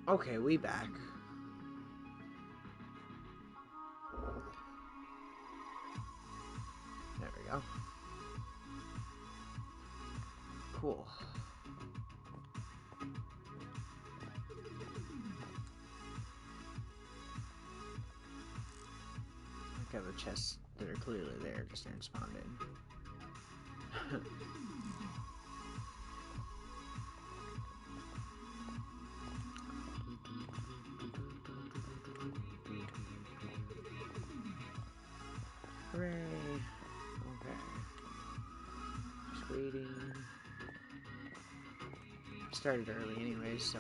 Okay, we back. There we go. Cool. I got the chests that are clearly there, just aren't spawned in. Hooray! Okay. Just waiting. Started early anyway, so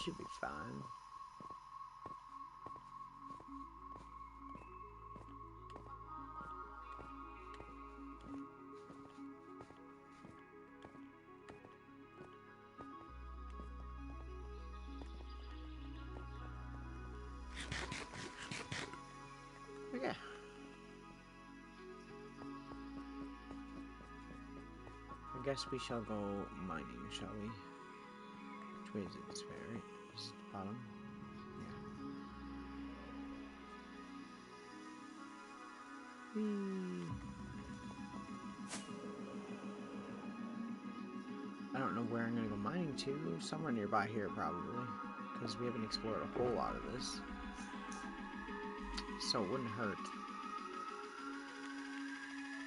should be fine. Okay. I guess we shall go mining, shall we? Which way is it? This way, right? This is the bottom? Yeah. Whee! I don't know where I'm gonna go mining to. Somewhere nearby here, probably. Because we haven't explored a whole lot of this. So it wouldn't hurt.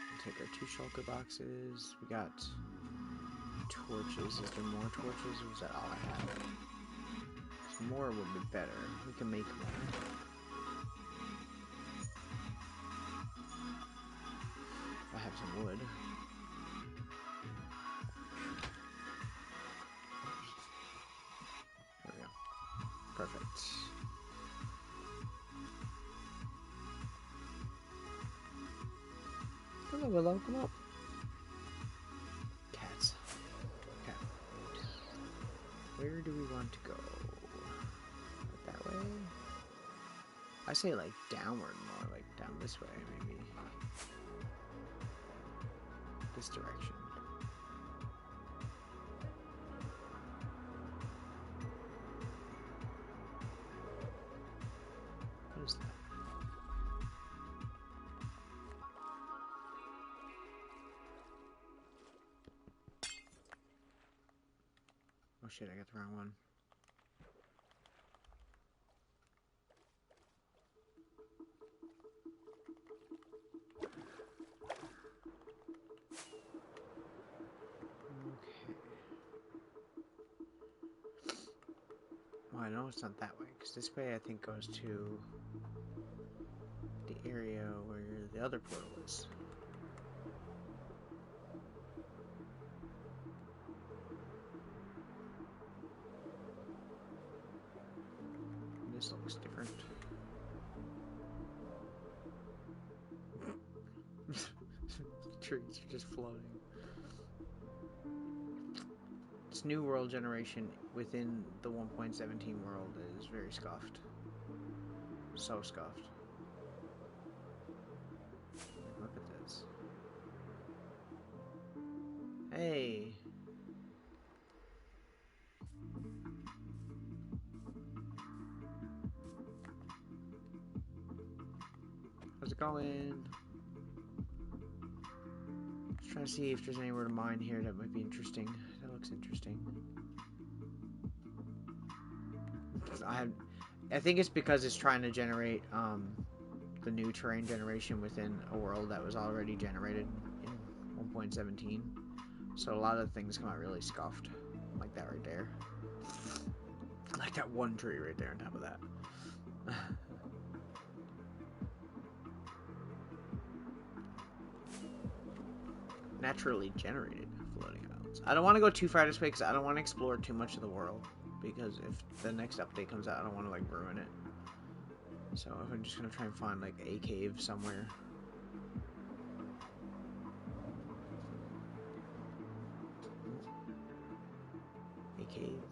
We'll take our 2 shulker boxes. We got torches. Is there more torches, or is that all I have? Some more would be better. We can make more. If I have some wood. There we go. Perfect. Hello, Willow. Come up. Cats. Okay. Where do we want to go? That way? I say like downward more, like down this way, maybe. This direction. What is that? Oh shit, I got the wrong one. Okay. Well, I know it's not that way, because this way I think goes to the area where the other portal is. This looks different. Trees are just floating. This new world generation within the 1.17 world is very scuffed. So scuffed. Look at this. Hey! How's it going? Just trying to see if there's anywhere to mine here that might be interesting. That looks interesting. I think it's because it's trying to generate the new terrain generation within a world that was already generated in 1.17. So a lot of things come out really scuffed. Like that right there. Like that one tree right there on top of that. Naturally generated floating islands. I don't want to go too far this way because I don't want to explore too much of the world. Because if the next update comes out, I don't want to like ruin it. So I'm just gonna try and find like a cave somewhere. A cave.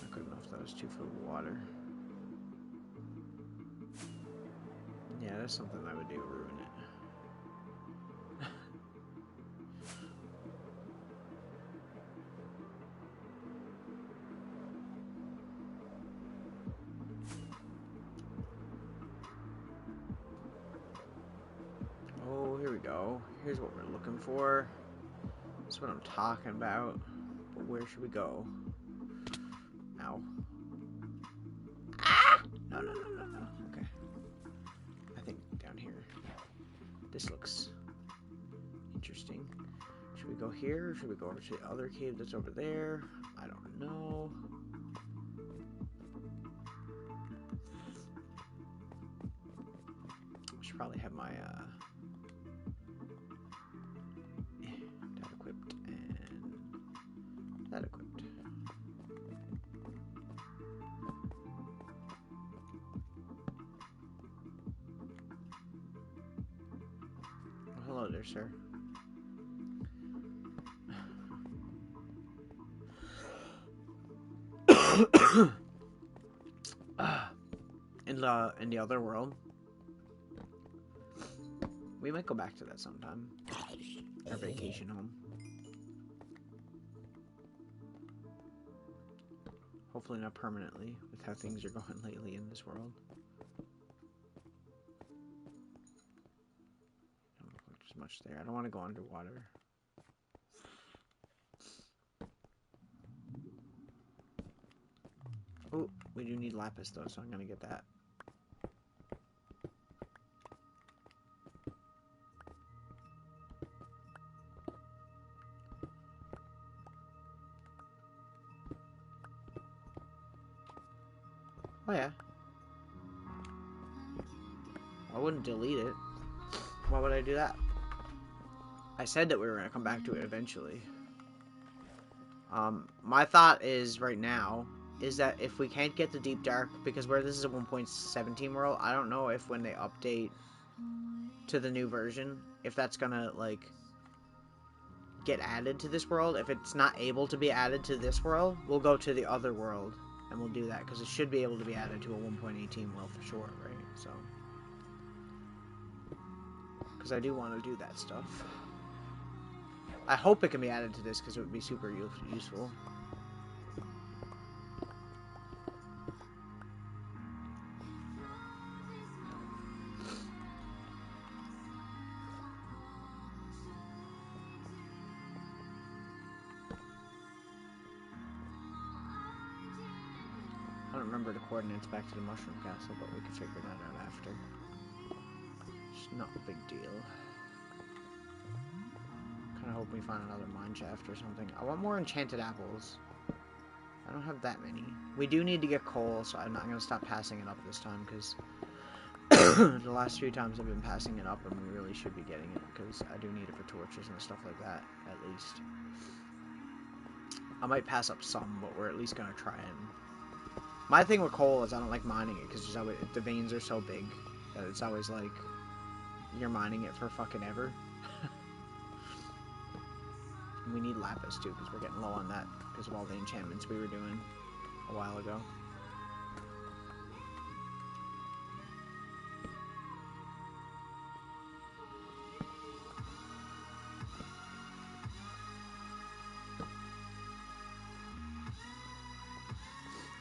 I couldn't know if that was too full of water. Yeah, that's something I would do, ruin it. go. Here's what we're looking for. That's what I'm talking about. But where should we go? Ow. Ah! No. Okay. I think down here. This looks interesting. Should we go here? Or should we go over to the other cave that's over there? I don't know. I should probably have my that equipped and that equipped. Well, hello there, sir. In the other world, we might go back to that sometime. Our vacation home. Hopefully not permanently, with how things are going lately in this world. Don't look like there's much there. I don't want to go underwater. Oh, we do need lapis though, so I'm gonna get that. Oh yeah. I wouldn't delete it. Why would I do that? I said that we were gonna come back to it eventually. My thought is right now is that if we can't get the deep dark, because where this is a 1.17 world, I don't know if when they update to the new version, if that's gonna like get added to this world. If it's not able to be added to this world, we'll go to the other world and we'll do that, because it should be able to be added to a 1.18 world for sure, right? So, because I do want to do that stuff. I hope it can be added to this, because it would be super useful. I don't remember the coordinates back to the Mushroom Castle, but we can figure that out after. It's not a big deal. Kind of hope we find another mine shaft or something. I want more enchanted apples. I don't have that many. We do need to get coal, so I'm not going to stop passing it up this time, because the last few times I've been passing it up, and we really should be getting it, because I do need it for torches and stuff like that, at least. I might pass up some, but we're at least going to try and... My thing with coal is I don't like mining it, because the veins are so big that it's always like you're mining it for fucking ever. And we need lapis too, because we're getting low on that because of all the enchantments we were doing a while ago.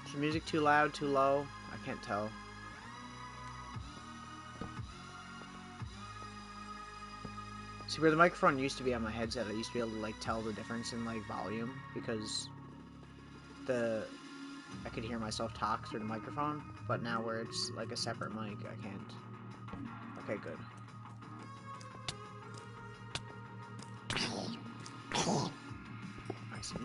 Is the music too loud, too low? I can't tell. See, where the microphone used to be on my headset, I used to be able to, like, tell the difference in, like, volume, because I could hear myself talk through the microphone, but now where it's, like, a separate mic, I can't. Okay, good. I see.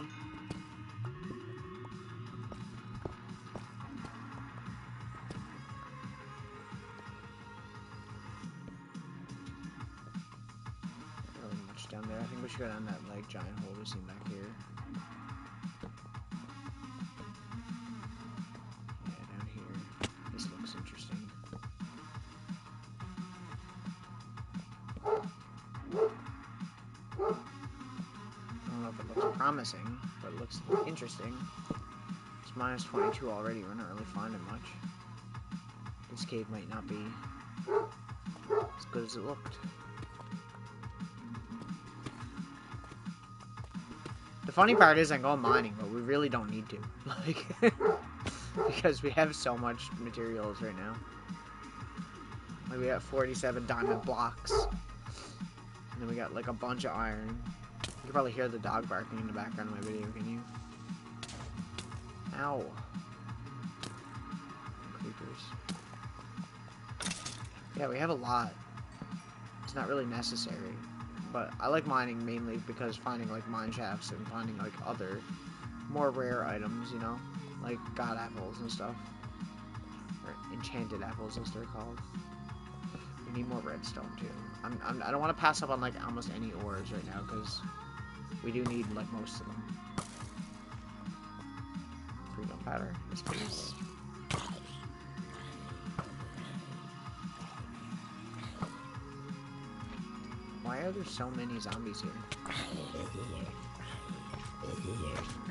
Down there. I think we should go down that like giant hole we seen back here. Yeah, down here. This looks interesting. I don't know if it looks promising, but it looks interesting. It's minus 22 already. We're not really finding much. This cave might not be as good as it looked. The funny part is I'm going mining, but we really don't need to. Like, because we have so much materials right now. Like, we got 47 diamond blocks. then we got like a bunch of iron. You can probably hear the dog barking in the background of my video, can you? Ow. Creepers. Yeah, we have a lot. It's not really necessary. But I like mining mainly because finding like mine shafts and finding like other more rare items, you know? Like god apples and stuff. Or enchanted apples as they're called. We need more redstone too. I don't want to pass up on like almost any ores right now because we do need like most of them. Free gunpowder. Yes, please. Why are there so many zombies here?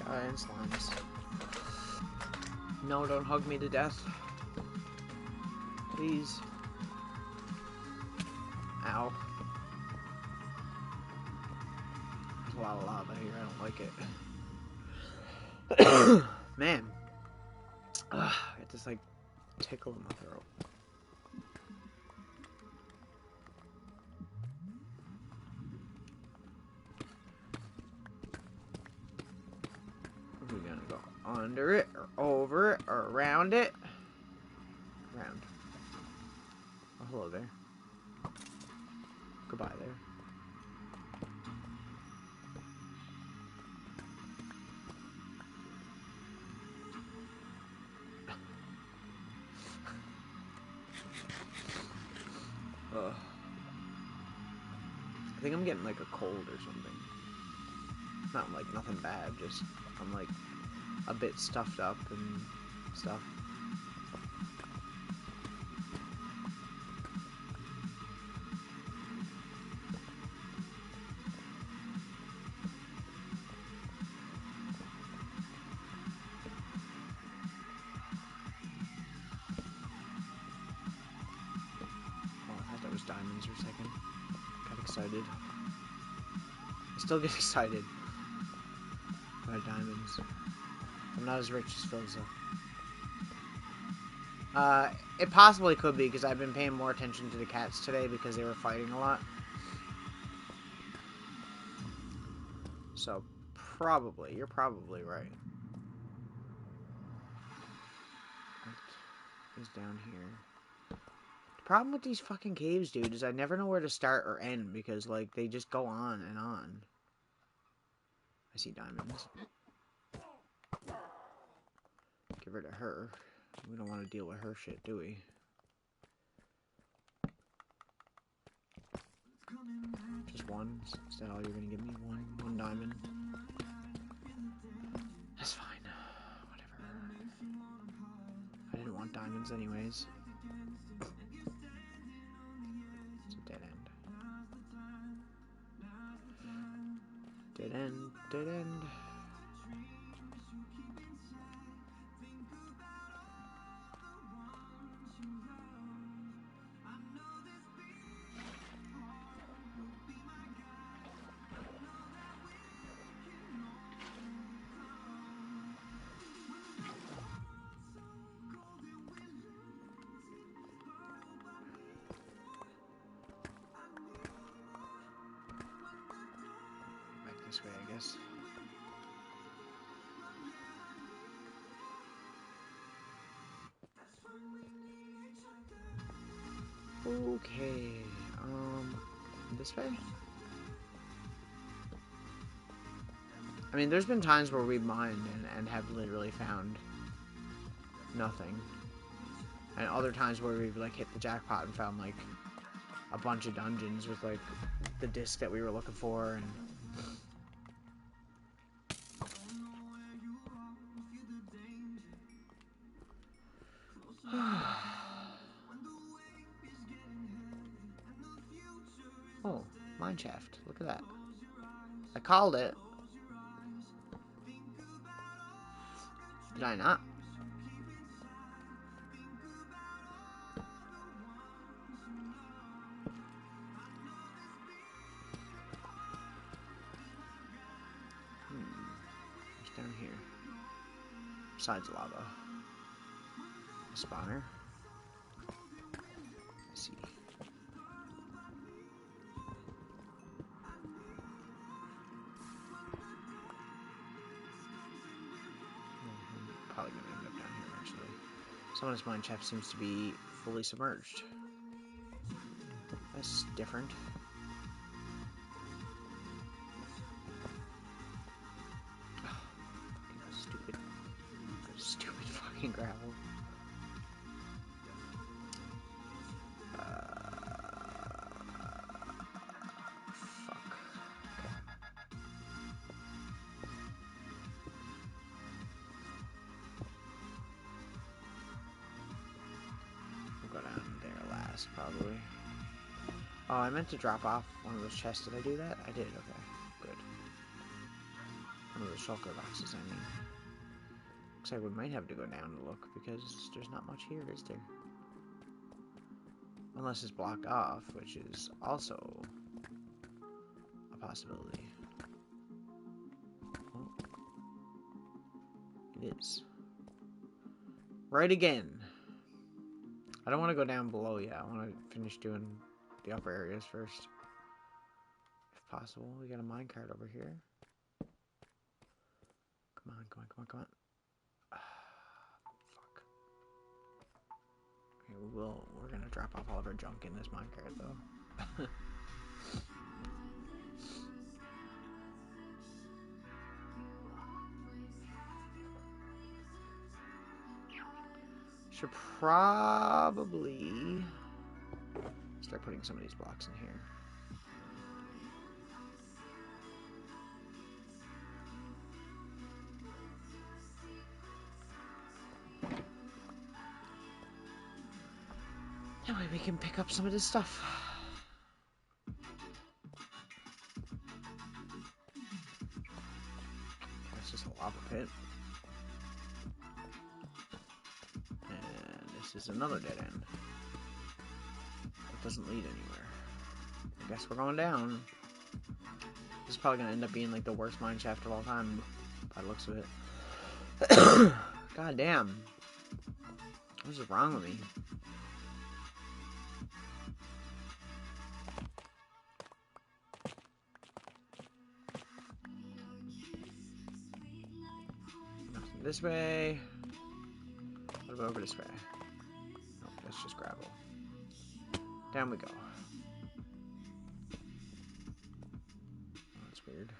God, and slimes. No, don't hug me to death. Please. Ow. There's a lot of lava here. I don't like it. Man. Ugh, I get this like tickle in my throat. We're gonna go under it, or over it, or around it. Around. Oh, hello there. Goodbye there. Ugh. I think I'm getting like a cold or something. Not like nothing bad, just I'm like a bit stuffed up and stuff. Oh, I thought that was diamonds for a second. Got excited. I still get excited about diamonds. I'm not as rich as Philza. It possibly could be, because I've been paying more attention to the cats today because they were fighting a lot. So, probably. You're probably right. What is down here? The problem with these fucking caves, dude, is I never know where to start or end, because, like, they just go on and on. I see diamonds. Get rid of her. We don't want to deal with her shit, do we? Just one? Is that all you're gonna give me? One diamond? That's fine. Whatever. I didn't want diamonds anyways. It's a dead end. Dead end, dead end. This way, I guess. Okay, this way? I mean, there's been times where we've mined and have literally found nothing. And other times where we've, like, hit the jackpot and found, like, a bunch of dungeons with, like, the disc that we were looking for, and... Oh, mine shaft. Look at that. I called it. Did I not? What's down here? Besides lava. A spawner. Let's see. Some of this mine shaft seems to be fully submerged. That's different. Oh, fucking stupid fucking gravel. Fuck. Okay. We'll go down there last, probably. Oh, I meant to drop off one of those chests. Did I do that? I did, okay. Good. One of those shulker boxes, I mean. Looks like we might have to go down to look, because there's not much here, is there? Unless it's blocked off, which is also a possibility. Oh. It is. Right again! I don't want to go down below yet. I want to finish doing the upper areas first. If possible. We got a minecart over here. Come on, come on, come on, come on. Fuck. Okay, we're gonna drop off all of our junk in this minecart, though. Should probably start putting some of these blocks in here. That way we can pick up some of this stuff. That's just a lava pit. And this is another dead end. It doesn't lead anywhere. I guess we're going down. This is probably going to end up being like the worst mine shaft of all time by the looks of it. God damn. What is wrong with me? Nothing this way. What about over this way? Nope, that's just gravel. Down we go. Oh, that's weird.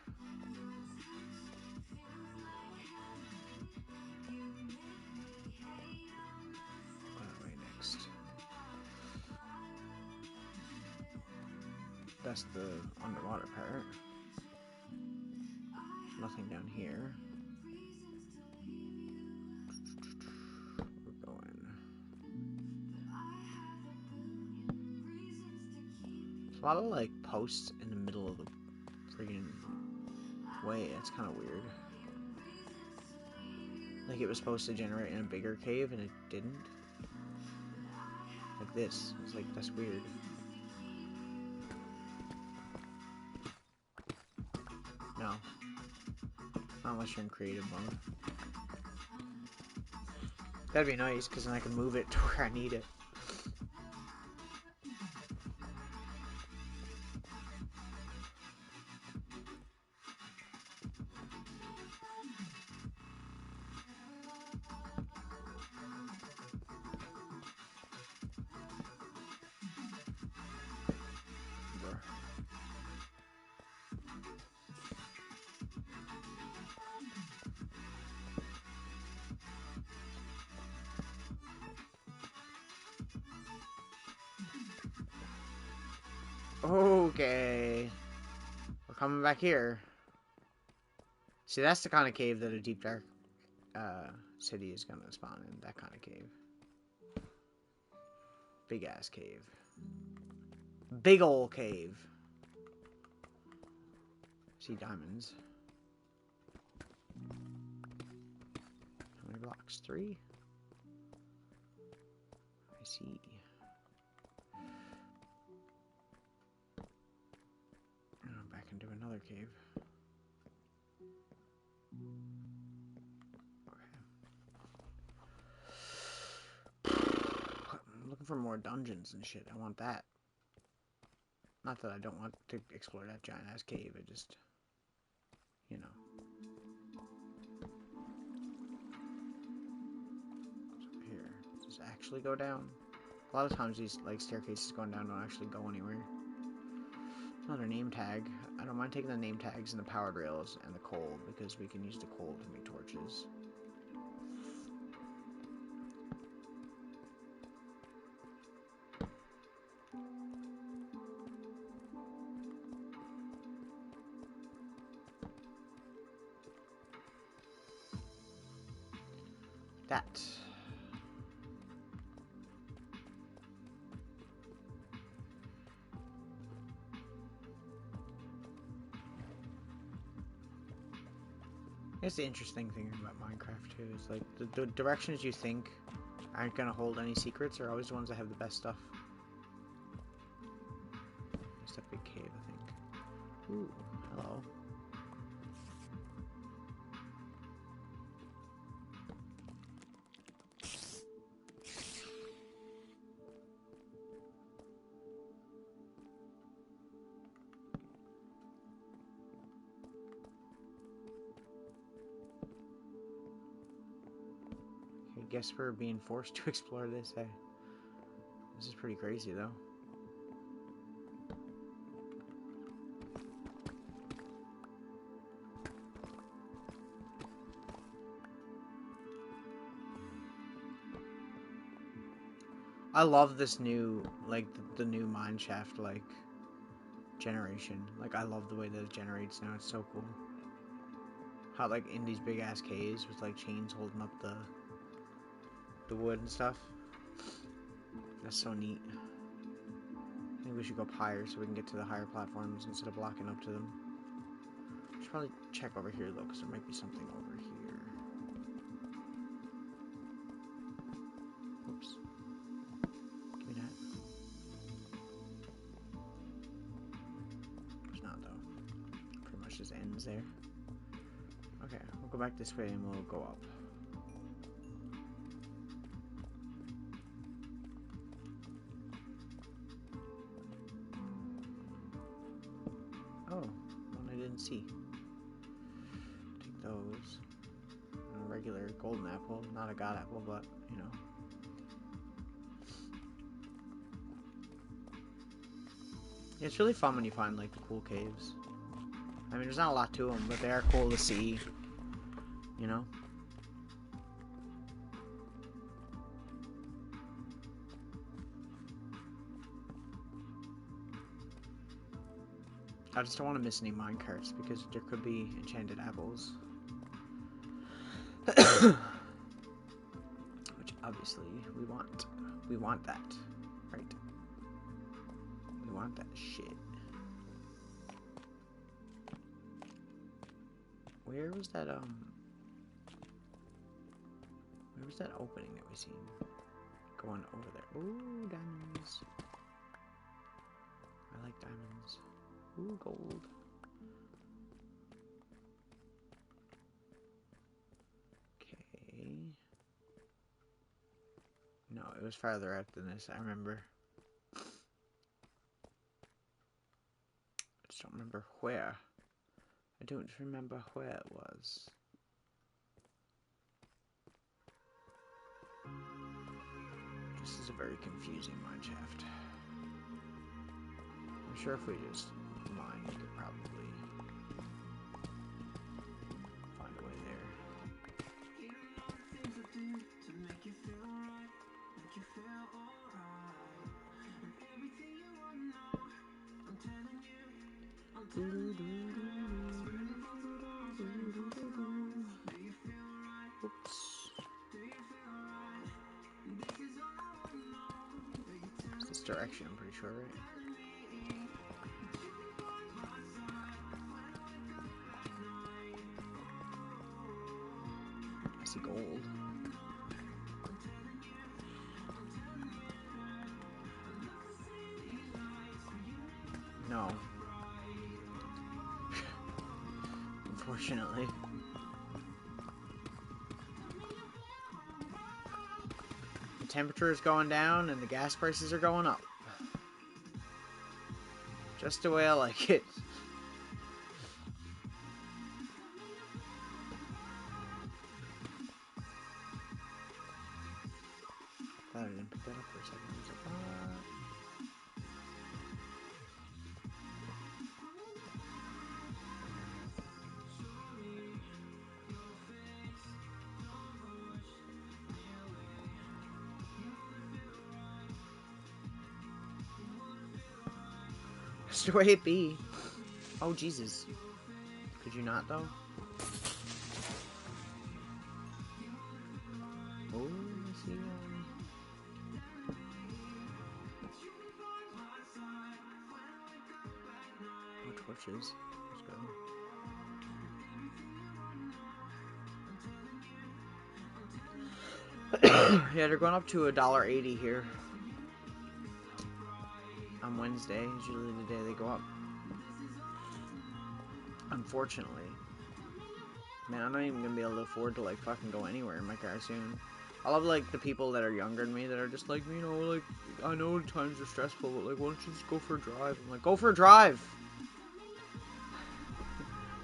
What way next? That's the underwater part. Nothing down here. We're going. There's a lot of like posts in the middle of the friggin' way. It's kind of weird. Like it was supposed to generate in a bigger cave and it didn't. Like this. It's like, that's weird. No. Not unless you're in creative mode. That'd be nice, because then I can move it to where I need it. Okay. We're coming back here. See, that's the kind of cave that a deep dark city is gonna spawn in. That kind of cave. Big ass cave. Big ol' cave. See diamonds. How many blocks? 3? I see. And I'm back into another cave. I'm looking for more dungeons and shit. I want that. Not that I don't want to explore that giant ass cave. It just, you know. What's up here? Is this actually go down. A lot of times these like staircases going down don't actually go anywhere. Another name tag. I don't mind taking the name tags and the powered rails and the coal because we can use the coal to make torches. That. It's the interesting thing about Minecraft too. Is like the directions you think aren't gonna hold any secrets are always the ones that have the best stuff. It's a big cave, I think. Ooh, hello. I guess we're being forced to explore this. This is pretty crazy, though. I love this new, like, the new mineshaft, like, generation. Like, I love the way that it generates now. It's so cool. How, like, in these big-ass caves with, like, chains holding up the wood and stuff. That's so neat. I think we should go up higher so we can get to the higher platforms instead of blocking up to them. I should probably check over here, though, because there might be something over here. Oops. Give me that. There's not, though. Pretty much just ends there. Okay, we'll go back this way and we'll go up. Oh, one I didn't see. Take those. A regular golden apple, not a god apple, but, you know. Yeah, it's really fun when you find, like, the cool caves. I mean, there's not a lot to them, but they are cool to see, you know? I just don't want to miss any minecarts because there could be enchanted apples. Which obviously we want. We want that, right? We want that shit. Where was that opening that we seen? Going over there. Ooh, diamonds. I like diamonds. Ooh, gold. Okay. No, it was farther out than this, I remember. I just don't remember where. I don't remember where it was. This is a very confusing mineshaft. I'm sure if we just mine, we could probably find a way there. Oops. It's this direction, I'm pretty sure, right? I see gold. No. Unfortunately. The temperature is going down and the gas prices are going up. Just the way I like it. I didn't pick that up for a second. I was like, That's the way it be. Oh, Jesus. Could you not, though? Oh, I see. Oh, torches. Let's go. Yeah, they're going up to $1.80 here. On Wednesday, usually the day they go up. Unfortunately. Man, I'm not even gonna be able to afford to, like, fucking go anywhere in my car soon. I love, like, the people that are younger than me that are just like, you know, like, I know times are stressful, but, like, why don't you just go for a drive? I'm like, go for a drive!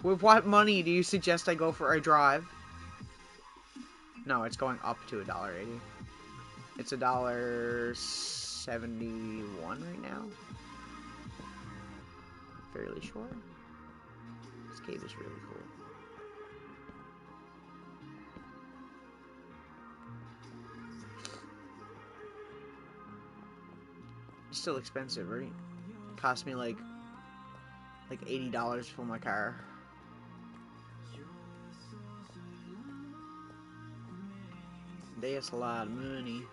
With what money do you suggest I go for a drive? No, it's going up to $1.80. It's $1.71 right now. I'm fairly sure. This cave is really cool. It's still expensive, right? It cost me like $80 for my car. That's a lot of money.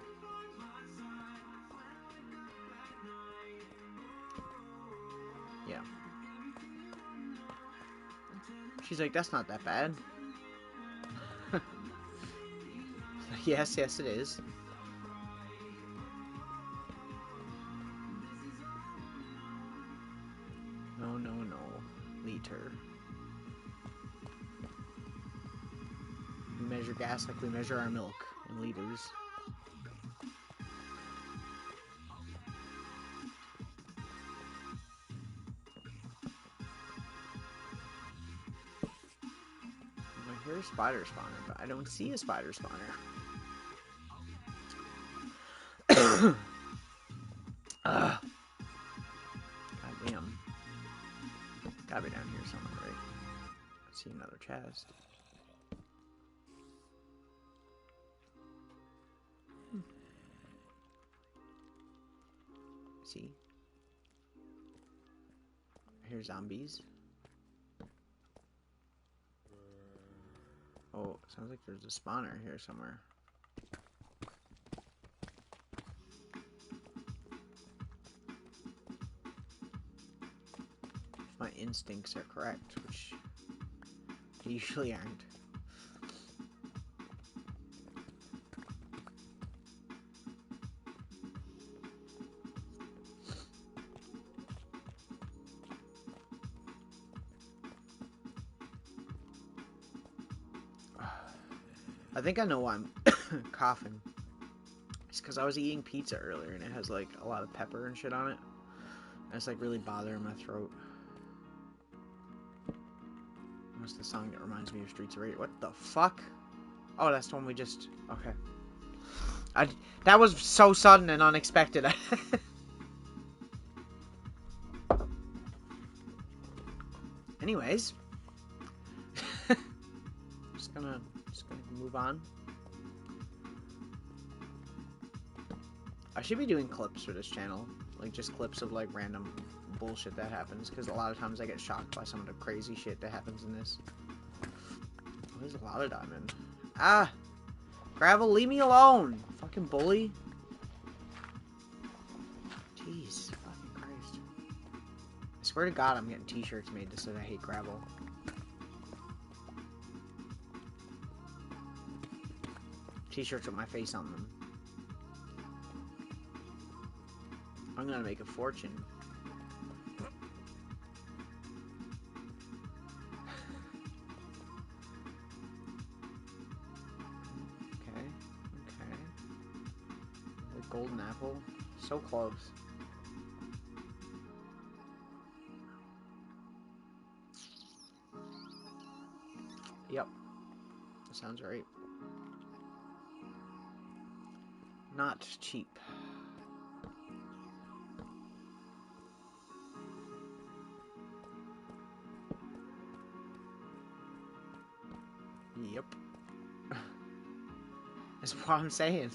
Yeah. She's like, that's not that bad. Yes, yes it is. No, no, no. Liter. We measure gas like we measure our milk in liters. I hear a spider spawner, but I don't see a spider spawner. God damn. Gotta be down here somewhere, right? I see another chest. See? Here's zombies. Oh, sounds like there's a spawner here somewhere. If my instincts are correct, which they usually aren't. I think I know why I'm coughing. It's because I was eating pizza earlier and it has like a lot of pepper and shit on it. And it's like really bothering my throat. What's the song that reminds me of Streets of Rage? What the fuck? Oh, that's the one we just... Okay. That was so sudden and unexpected. Anyways. just gonna move on. I should be doing clips for this channel. Like, just clips of, like, random bullshit that happens. Because a lot of times I get shocked by some of the crazy shit that happens in this. Oh, there's a lot of diamond. Ah! Gravel, leave me alone! Fucking bully. Jeez. Fucking Christ. I swear to God I'm getting t-shirts made that said I hate gravel. T-shirts with my face on them. I'm gonna make a fortune. Okay. The golden apple. So close. Yep. That sounds right. Not cheap. Yep. That's what I'm saying.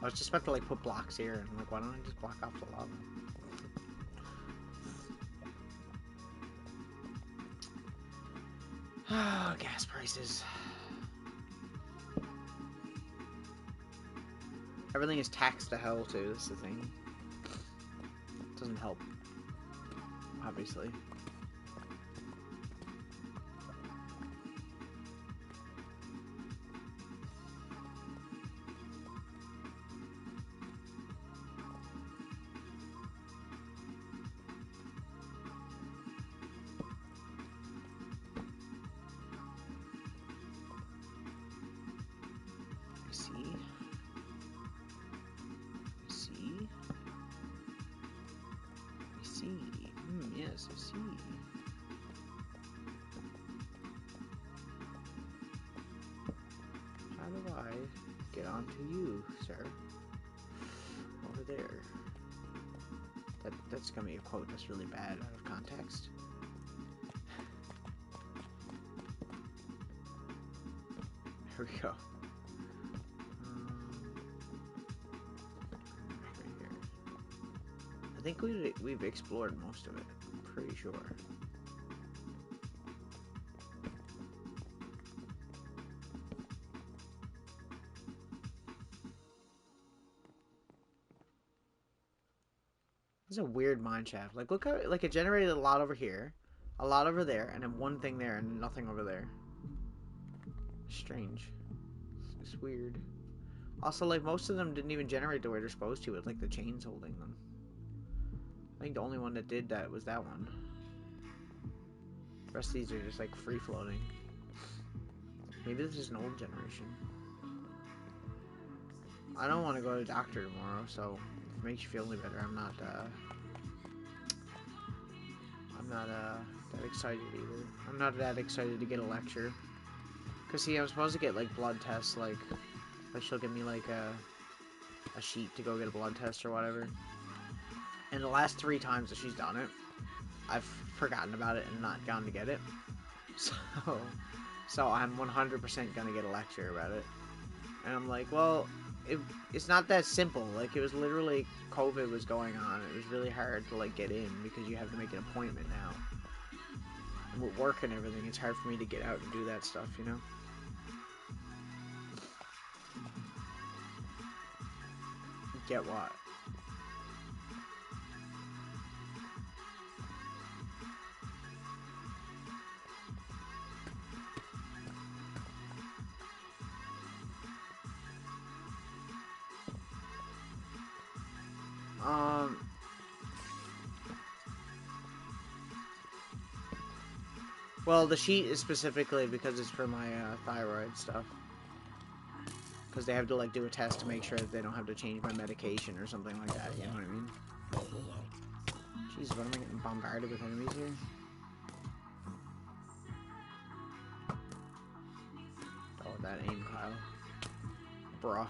I was just about to like put blocks here, and I'm like, why don't I just block off the lava? Oh, gas prices. Everything is taxed to hell too. That's the thing. Doesn't help, obviously. Yes, I see. How do I get onto you, sir? Over there. That's gonna be a quote that's really bad out of context. Here we go. Right here. I think we've explored most of it. I'm pretty sure. This is a weird mine shaft. Like, look how, like, it generated a lot over here, a lot over there, and then one thing there, and nothing over there. Strange. It's weird. Also, like, most of them didn't even generate the way they're supposed to with, like, the chains holding them. I think the only one that did that was that one. The rest of these are just, like, free-floating. Maybe this is an old generation. I don't want to go to the doctor tomorrow, so if it makes you feel any better, I'm not that excited either. I'm not that excited to get a lecture. Cause see, I'm supposed to get like blood tests, like she'll give me like a sheet to go get a blood test or whatever. And the last 3 times that she's done it, I've forgotten about it and not gone to get it. So I'm 100% gonna get a lecture about it. And I'm like, well, it's not that simple. Like, it was literally COVID was going on. It was really hard to like get in because you have to make an appointment now. And with work and everything, it's hard for me to get out and do that stuff, you know? Get what? Well, the sheet is specifically because it's for my thyroid stuff. Because they have to like do a test to make sure that they don't have to change my medication or something like that. You know what I mean? Jeez, what am I getting bombarded with enemies here? Oh, that aim, Kyle. Bruh.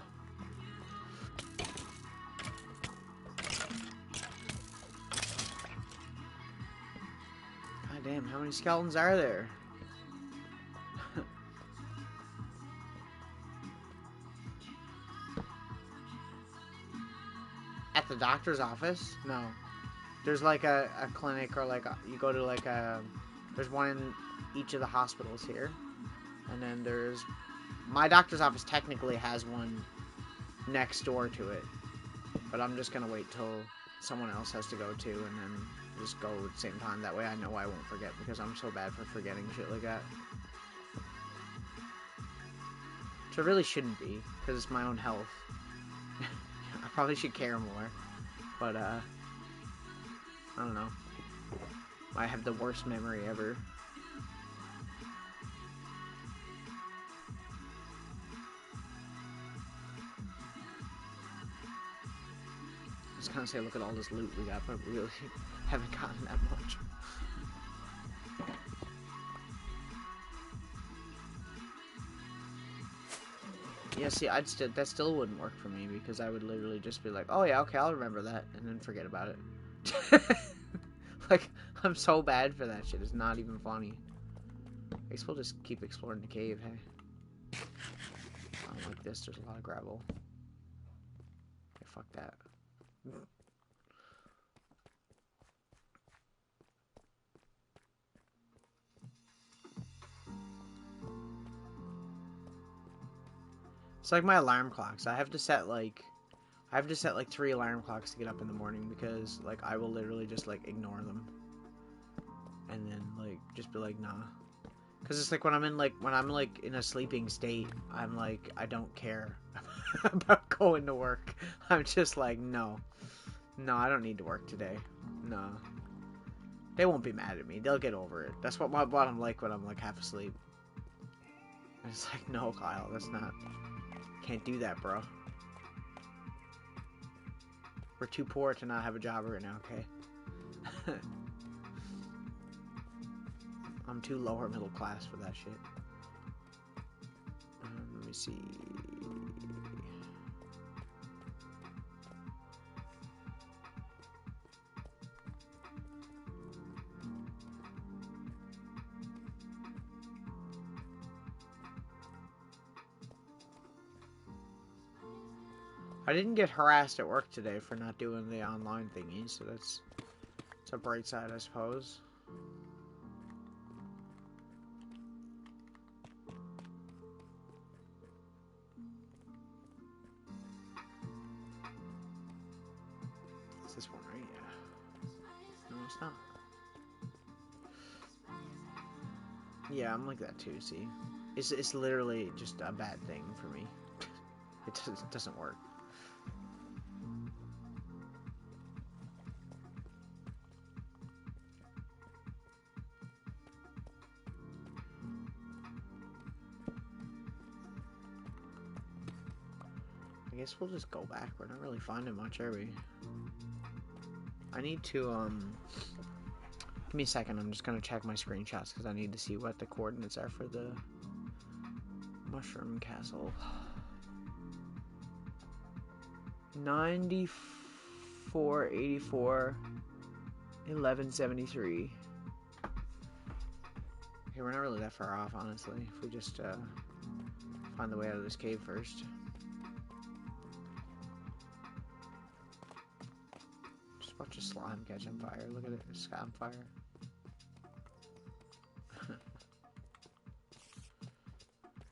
God damn, how many skeletons are there? At the doctor's office? No. There's like a clinic or like you go to like there's one in each of the hospitals here. And then there's my doctor's office technically has one next door to it. But I'm just gonna wait till someone else has to go too and then just go at the same time. That way I know I won't forget because I'm so bad for forgetting shit like that. Which I really shouldn't be because it's my own health. I probably should care more. But I don't know. I have the worst memory ever. I was gonna say, look at all this loot we got, but we really haven't gotten that much. Yeah, see, that still wouldn't work for me because I would literally just be like, oh yeah, okay, I'll remember that, and then forget about it. Like, I'm so bad for that shit. It's not even funny. I guess we'll just keep exploring the cave, hey? I don't like this. There's a lot of gravel. Okay, fuck that. It's like my alarm clocks. I have to set like 3 alarm clocks to get up in the morning because like I will literally just like ignore them. And then like just be like, nah. Cause it's like when I'm in a sleeping state, I'm like, I don't care about going to work. I'm just like, no, I don't need to work today. No, they won't be mad at me. They'll get over it. That's what I'm like when I'm like half asleep. And it's like, no, Kyle, that's not. Can't do that, bro. We're too poor to not have a job right now, okay? I'm too lower middle class for that shit. Let me see. I didn't get harassed at work today for not doing the online thingy, so it's a bright side, I suppose. It's this one, right? Yeah. No, it's not. Yeah, I'm like that too, see? It's literally just a bad thing for me. It doesn't work. I guess we'll just go back. We're not really finding much, are we? I need to, give me a second. I'm just gonna check my screenshots because I need to see what the coordinates are for the Mushroom Castle. 94, 84, 1173. Okay, we're not really that far off, honestly. If we just find the way out of this cave first. Just watch a slime catch on fire. Look at it, it's on fire.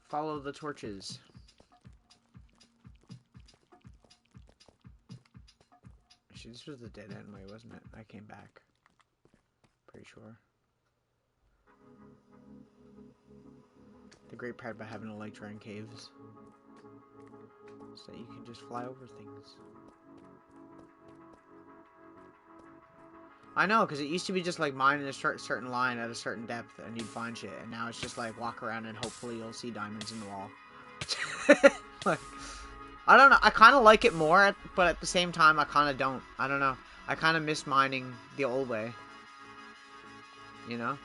Follow the torches. Actually, this was the dead end way, wasn't it? I came back. Pretty sure. The great part about having a elytra in caves is that you can just fly over things. I know, because it used to be just like mining a certain line at a certain depth and you'd find shit, and now it's just like walk around and hopefully you'll see diamonds in the wall. Like, I don't know, I kind of like it more, but at the same time I kind of don't. I don't know. I kind of miss mining the old way. You know?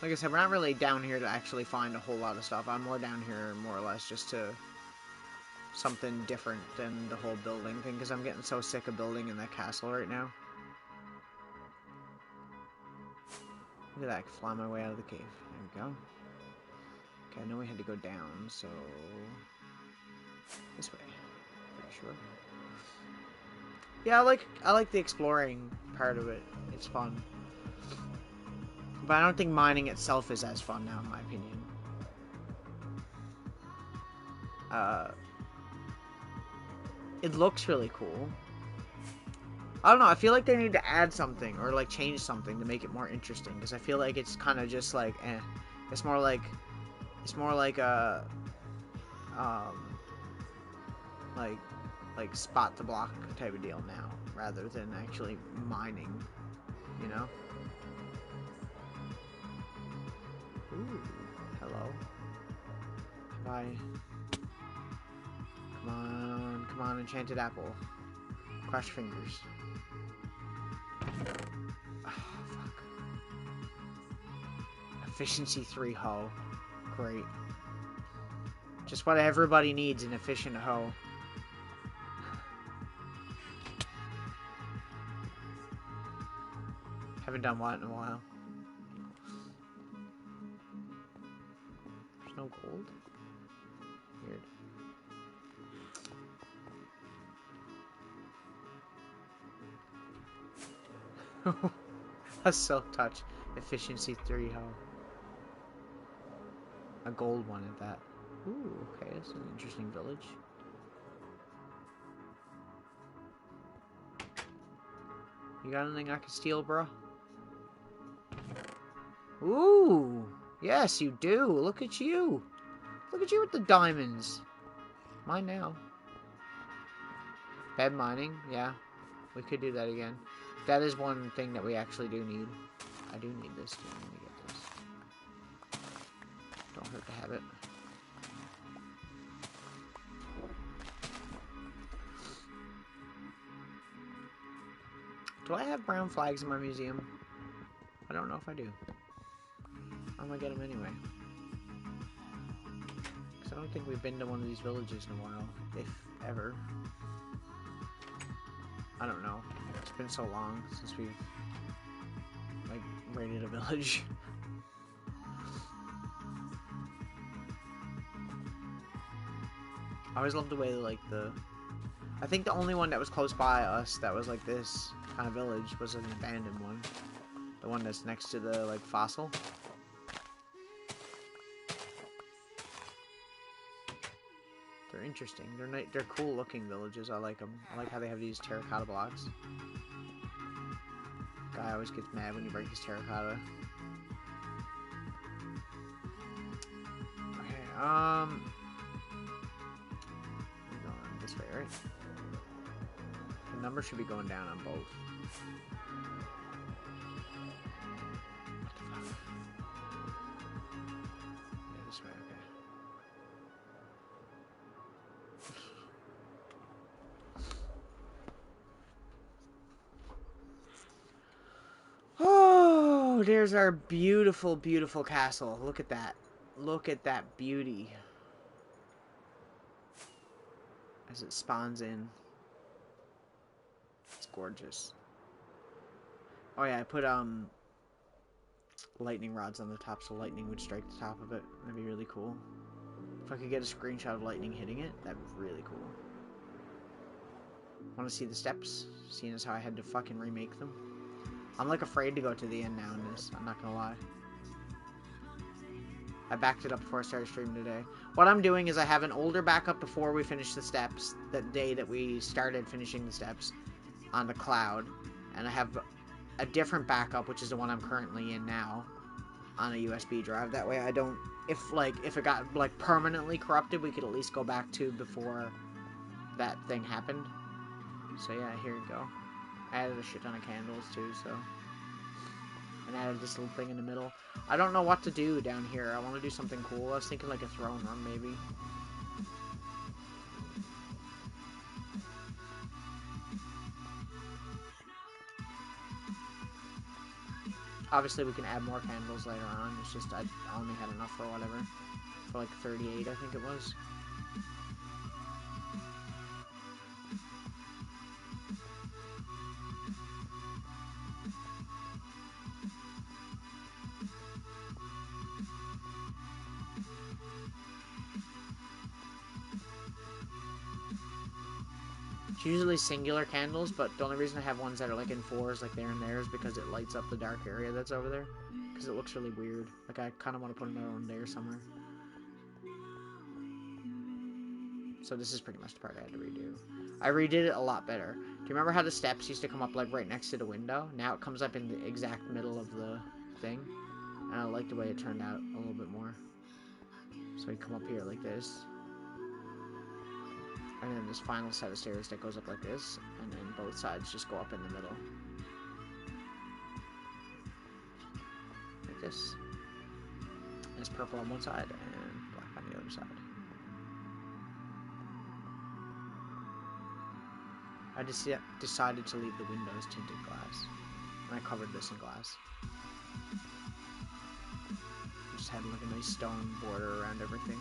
Like I said, we're not really down here to actually find a whole lot of stuff. I'm more down here more or less just to something different than the whole building thing, because I'm getting so sick of building in that castle right now. Look at that, I can fly my way out of the cave. There we go. Okay, I know we had to go down, so this way. Pretty sure. Yeah, I like the exploring part of it. It's fun. But I don't think mining itself is as fun now, in my opinion. It looks really cool. I don't know, I feel like they need to add something or like change something to make it more interesting, because I feel like it's kind of just like it's more like a like spot the block type of deal now rather than actually mining, you know? Ooh, hello. Bye. Come on, enchanted apple. Cross your fingers. Oh, fuck. Efficiency 3 hoe. Great. Just what everybody needs, an efficient hoe. Haven't done what in a while. There's no gold? Weird. A silk touch. Efficiency 3 hoe. A gold one at that. Ooh, okay, that's an interesting village. You got anything I can steal, bro? Ooh, yes, you do. Look at you. Look at you with the diamonds. Mine now. Bed mining, yeah. We could do that again. That is one thing that we actually do need. I do need this too. Let me get this. Don't hurt to have it. Do I have brown flags in my museum? I don't know if I do. I'm gonna get them anyway. Because I don't think we've been to one of these villages in a while. If ever. I don't know. It's been so long since we've, like, raided a village. I always loved the way, like, I think the only one that was close by us that was, like, this kind of village was an abandoned one. The one that's next to the, like, fossil. They're interesting. They're cool looking villages. I like them. I like how they have these terracotta blocks. Guy always gets mad when you break his terracotta. Okay, we're going this way, right? The number should be going down on both. What the fuck? Yeah, this way, okay. Oh, there's our beautiful, beautiful castle. Look at that. Look at that beauty. As it spawns in. It's gorgeous. Oh yeah, I put lightning rods on the top so lightning would strike the top of it. That'd be really cool. If I could get a screenshot of lightning hitting it, that'd be really cool. Want to see the steps? Seeing as how I had to fucking remake them. I'm like afraid to go to the end now in this. I'm not gonna lie. I backed it up before I started streaming today. What I'm doing is I have an older backup before we finish the steps. That day that we started finishing the steps on the cloud. And I have a different backup, which is the one I'm currently in now, on a USB drive. That way I don't... If it got, like, permanently corrupted, we could at least go back to before that thing happened. So yeah, here you go. I added a shit ton of candles too, so. And added this little thing in the middle. I don't know what to do down here. I want to do something cool. I was thinking like a throne room, maybe. Obviously, we can add more candles later on. It's just I only had enough for whatever. For like 38, I think it was. It's usually singular candles, but the only reason I have ones that are like in fours, like there and there, is because it lights up the dark area that's over there. Because it looks really weird. Like I kind of want to put another one there somewhere. So this is pretty much the part I had to redo. I redid it a lot better. Do you remember how the steps used to come up like right next to the window? Now it comes up in the exact middle of the thing. And I like the way it turned out a little bit more. So we come up here like this. And then this final set of stairs that goes up like this. And then both sides just go up in the middle. Like this. And it's purple on one side and black on the other side. I just decided to leave the windows tinted glass. And I covered this in glass. had like a nice stone border around everything.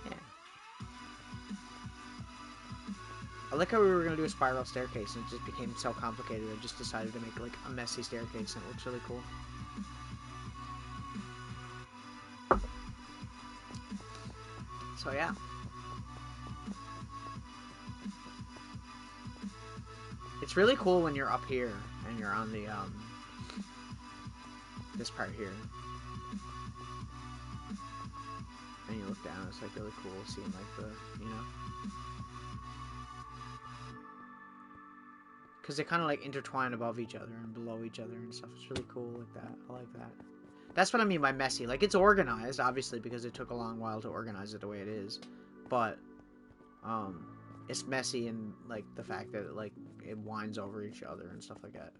Yeah. I like how we were going to do a spiral staircase and it just became so complicated I just decided to make like a messy staircase and it looks really cool. So yeah. It's really cool when you're up here and you're on the this part here. And you look down, it's like really cool seeing like the, you know. Because they kind of like intertwine above each other and below each other and stuff. It's really cool like that. I like that. That's what I mean by messy. Like, it's organized, obviously, because it took a long while to organize it the way it is. But, it's messy in, like, the fact that, like, it winds over each other and stuff like that.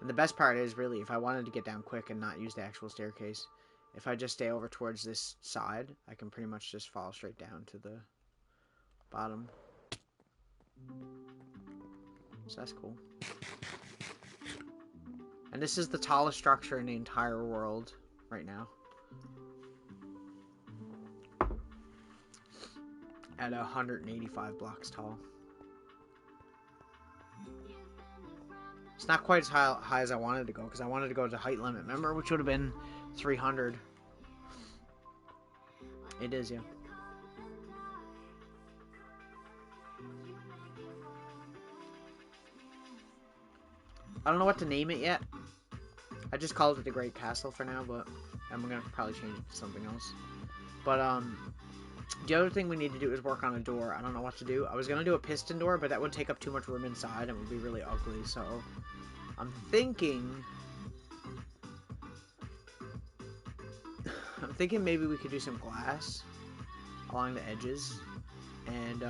And the best part is, really, if I wanted to get down quick and not use the actual staircase, if I just stay over towards this side, I can pretty much just fall straight down to the bottom. So that's cool. And this is the tallest structure in the entire world right now. At 185 blocks tall. It's not quite as high as I wanted to go, because I wanted to go to height limit, remember? Which would have been 300. It is, yeah. I don't know what to name it yet. I just called it the Great Castle for now, but I'm gonna probably change it to something else. But, the other thing we need to do is work on a door. I don't know what to do. I was gonna do a piston door, but that would take up too much room inside and would be really ugly, so I'm thinking maybe we could do some glass along the edges, and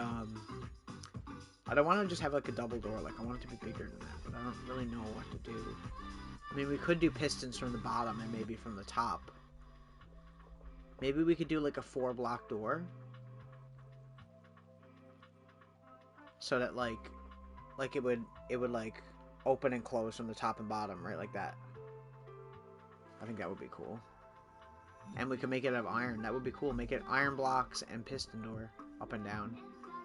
I don't want to just have like a double door. Like, I want it to be bigger than that, but I don't really know what to do. I mean, we could do pistons from the bottom and maybe from the top. Maybe we could do like a 4-block door, so that like it would like open and close from the top and bottom, right, like that. I think that would be cool. And we could make it out of iron. That would be cool. Make it iron blocks and piston door up and down.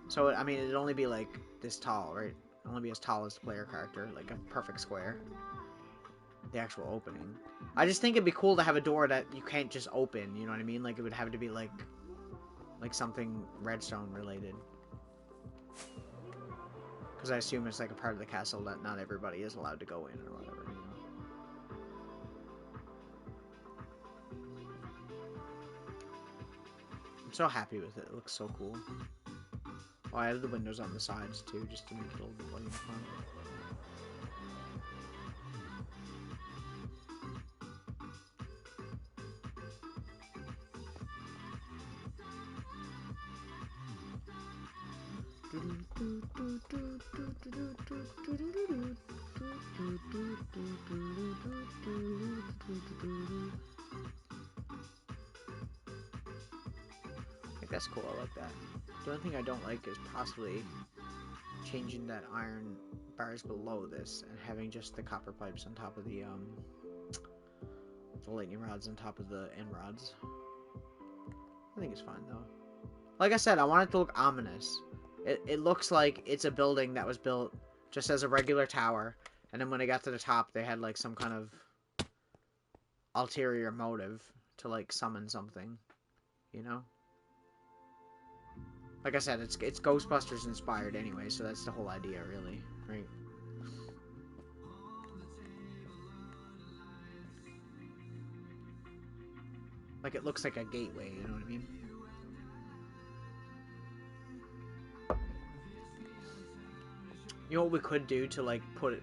So, I mean, it'd only be like this tall, right? It'd only be as tall as the player character, like a perfect square. The actual opening. I just think it'd be cool to have a door that you can't just open, you know what I mean? Like, it would have to be like something redstone related. Because I assume it's like a part of the castle that not everybody is allowed to go in or whatever, you know? I'm so happy with it. It looks so cool. Oh, I added the windows on the sides too, just to make it a little bit more fun. I think that's cool. I like that. The only thing I don't like is possibly changing that iron bars below this and having just the copper pipes on top of the lightning rods on top of the end rods. I think it's fine though. Like I said, I want it to look ominous. It looks like it's a building that was built just as a regular tower, and then when they got to the top, they had like some kind of ulterior motive to like summon something, you know? Like I said, it's Ghostbusters inspired anyway, so that's the whole idea, really, right? Like, it looks like a gateway, you know what I mean? You know what we could do to, like, put it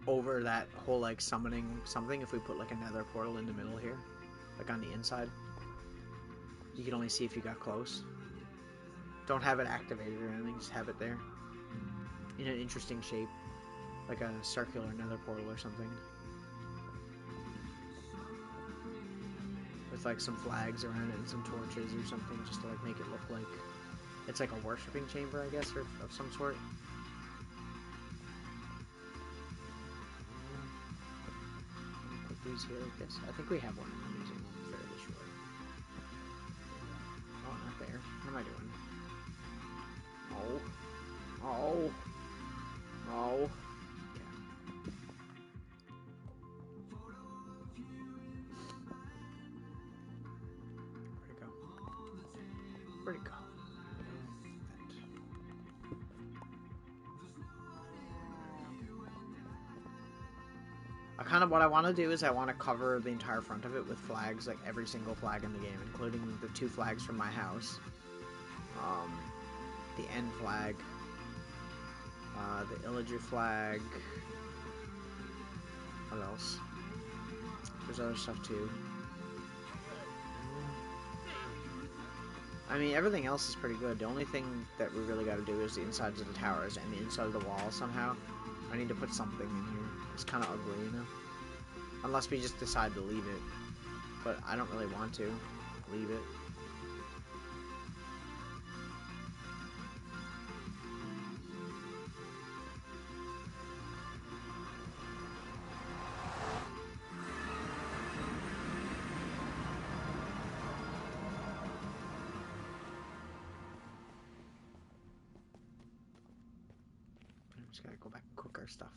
over that whole, like, summoning something if we put, like, a nether portal in the middle here? Like, on the inside? You can only see if you got close. Don't have it activated or anything, just have it there. In an interesting shape. Like a circular nether portal or something. With, like, some flags around it and some torches or something, just to, like, make it look like It's like a worshipping chamber, I guess, or of some sort. Put these here like this. I think we have one in the museum, I'm fairly sure. Oh, not there. What am I doing? Oh. Oh. Oh. Where'd it go? What I want to do is I want to cover the entire front of it with flags, like every single flag in the game, including the 2 flags from my house. The end flag, the Illager flag. What else? There's other stuff too. I mean, everything else is pretty good. The only thing that we really got to do is the insides of the towers and the inside of the wall somehow. I need to put something in here. It's kind of ugly, you know? Unless we just decide to leave it. But I don't really want to leave it. Just gotta go back and cook our stuff.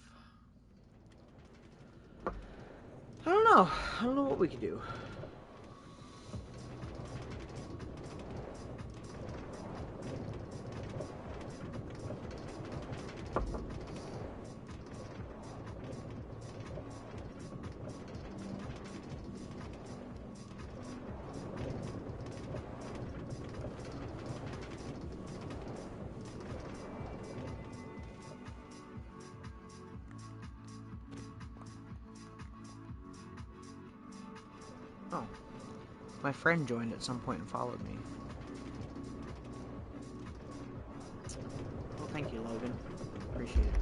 I don't know. I don't know what we could do. Oh. My friend joined at some point and followed me. Well, thank you, Logan. Appreciate it.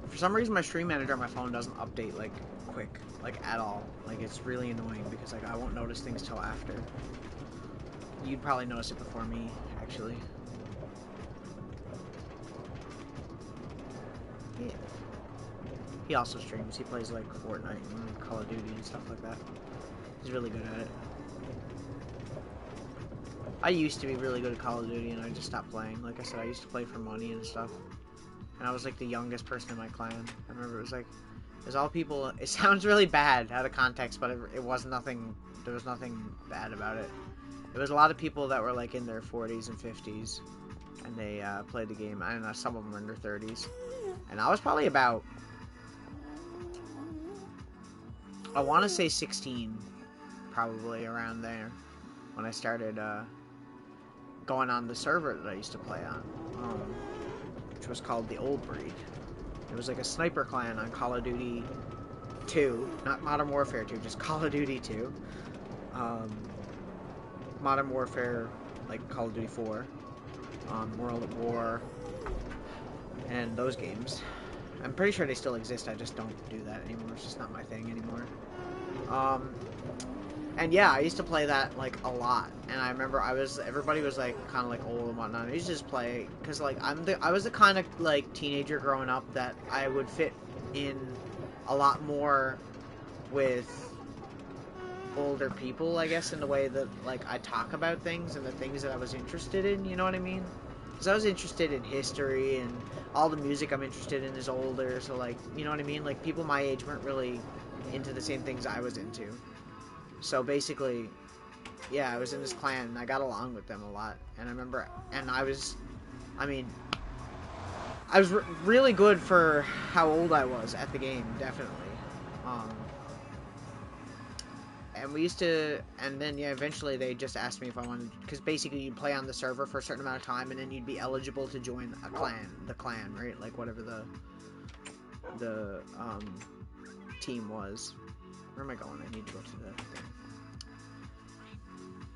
For some reason, my stream manager on my phone doesn't update, like, quick. Like, at all. Like, it's really annoying because, like, I won't notice things till after. You'd probably notice it before me, actually. Yeah. He also streams. He plays like Fortnite and Call of Duty and stuff like that. He's really good at it. I used to be really good at Call of Duty and I just stopped playing. Like I said, I used to play for money and stuff. And I was like the youngest person in my clan. I remember it was like, there's all people, it sounds really bad out of context, but it was nothing, there was nothing bad about it. It was a lot of people that were like in their 40s and 50s. And they played the game. I don't know, some of them were in their 30s. And I was probably about, I want to say 16, probably around there, when I started going on the server that I used to play on, which was called the Old Breed. It was like a sniper clan on Call of Duty 2, not Modern Warfare 2, just Call of Duty 2. Modern Warfare, like Call of Duty 4, World at War, and those games. I'm pretty sure they still exist, I just don't do that anymore, it's just not my thing anymore. And yeah, I used to play that, like, a lot, and I remember everybody was, like, kind of, like, old and whatnot, I used to just play, because, like, I was the kind of, like, teenager growing up that I would fit in a lot more with older people, I guess, in the way that, like, I talk about things and the things that I was interested in, you know what I mean? Because I was interested in history, and all the music I'm interested in is older, so, like, you know what I mean? Like, people my age weren't really into the same things I was into. So, basically, yeah, I was in this clan, and I got along with them a lot. And I remember, and I was really good for how old I was at the game, definitely. And we used to, and then, yeah, eventually they just asked me if I wanted, because basically you'd play on the server for a certain amount of time, and then you'd be eligible to join a clan, right? Like, whatever the team was. Where am I going? I need to go to the thing.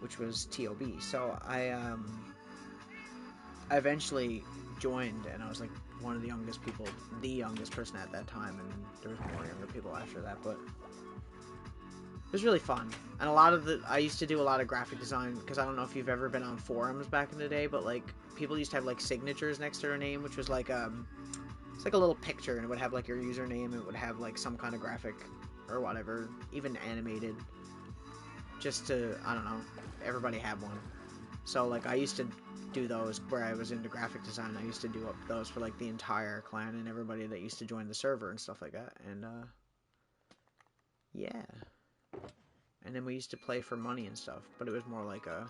Which was TOB. So, I eventually joined, and I was, like, one of the youngest people, the youngest person at that time, and there was more younger people after that, but It was really fun. And a lot of I used to do a lot of graphic design, because I don't know if you've ever been on forums back in the day, but like people used to have like signatures next to their name, which was like it's like a little picture, and it would have like your username, it would have like some kind of graphic or whatever, even animated, just to, I don't know, everybody had one. So like I used to do those where I was into graphic design. I used to do those for like the entire clan and everybody that used to join the server and stuff like that. And yeah. And then we used to play for money and stuff, but it was more like I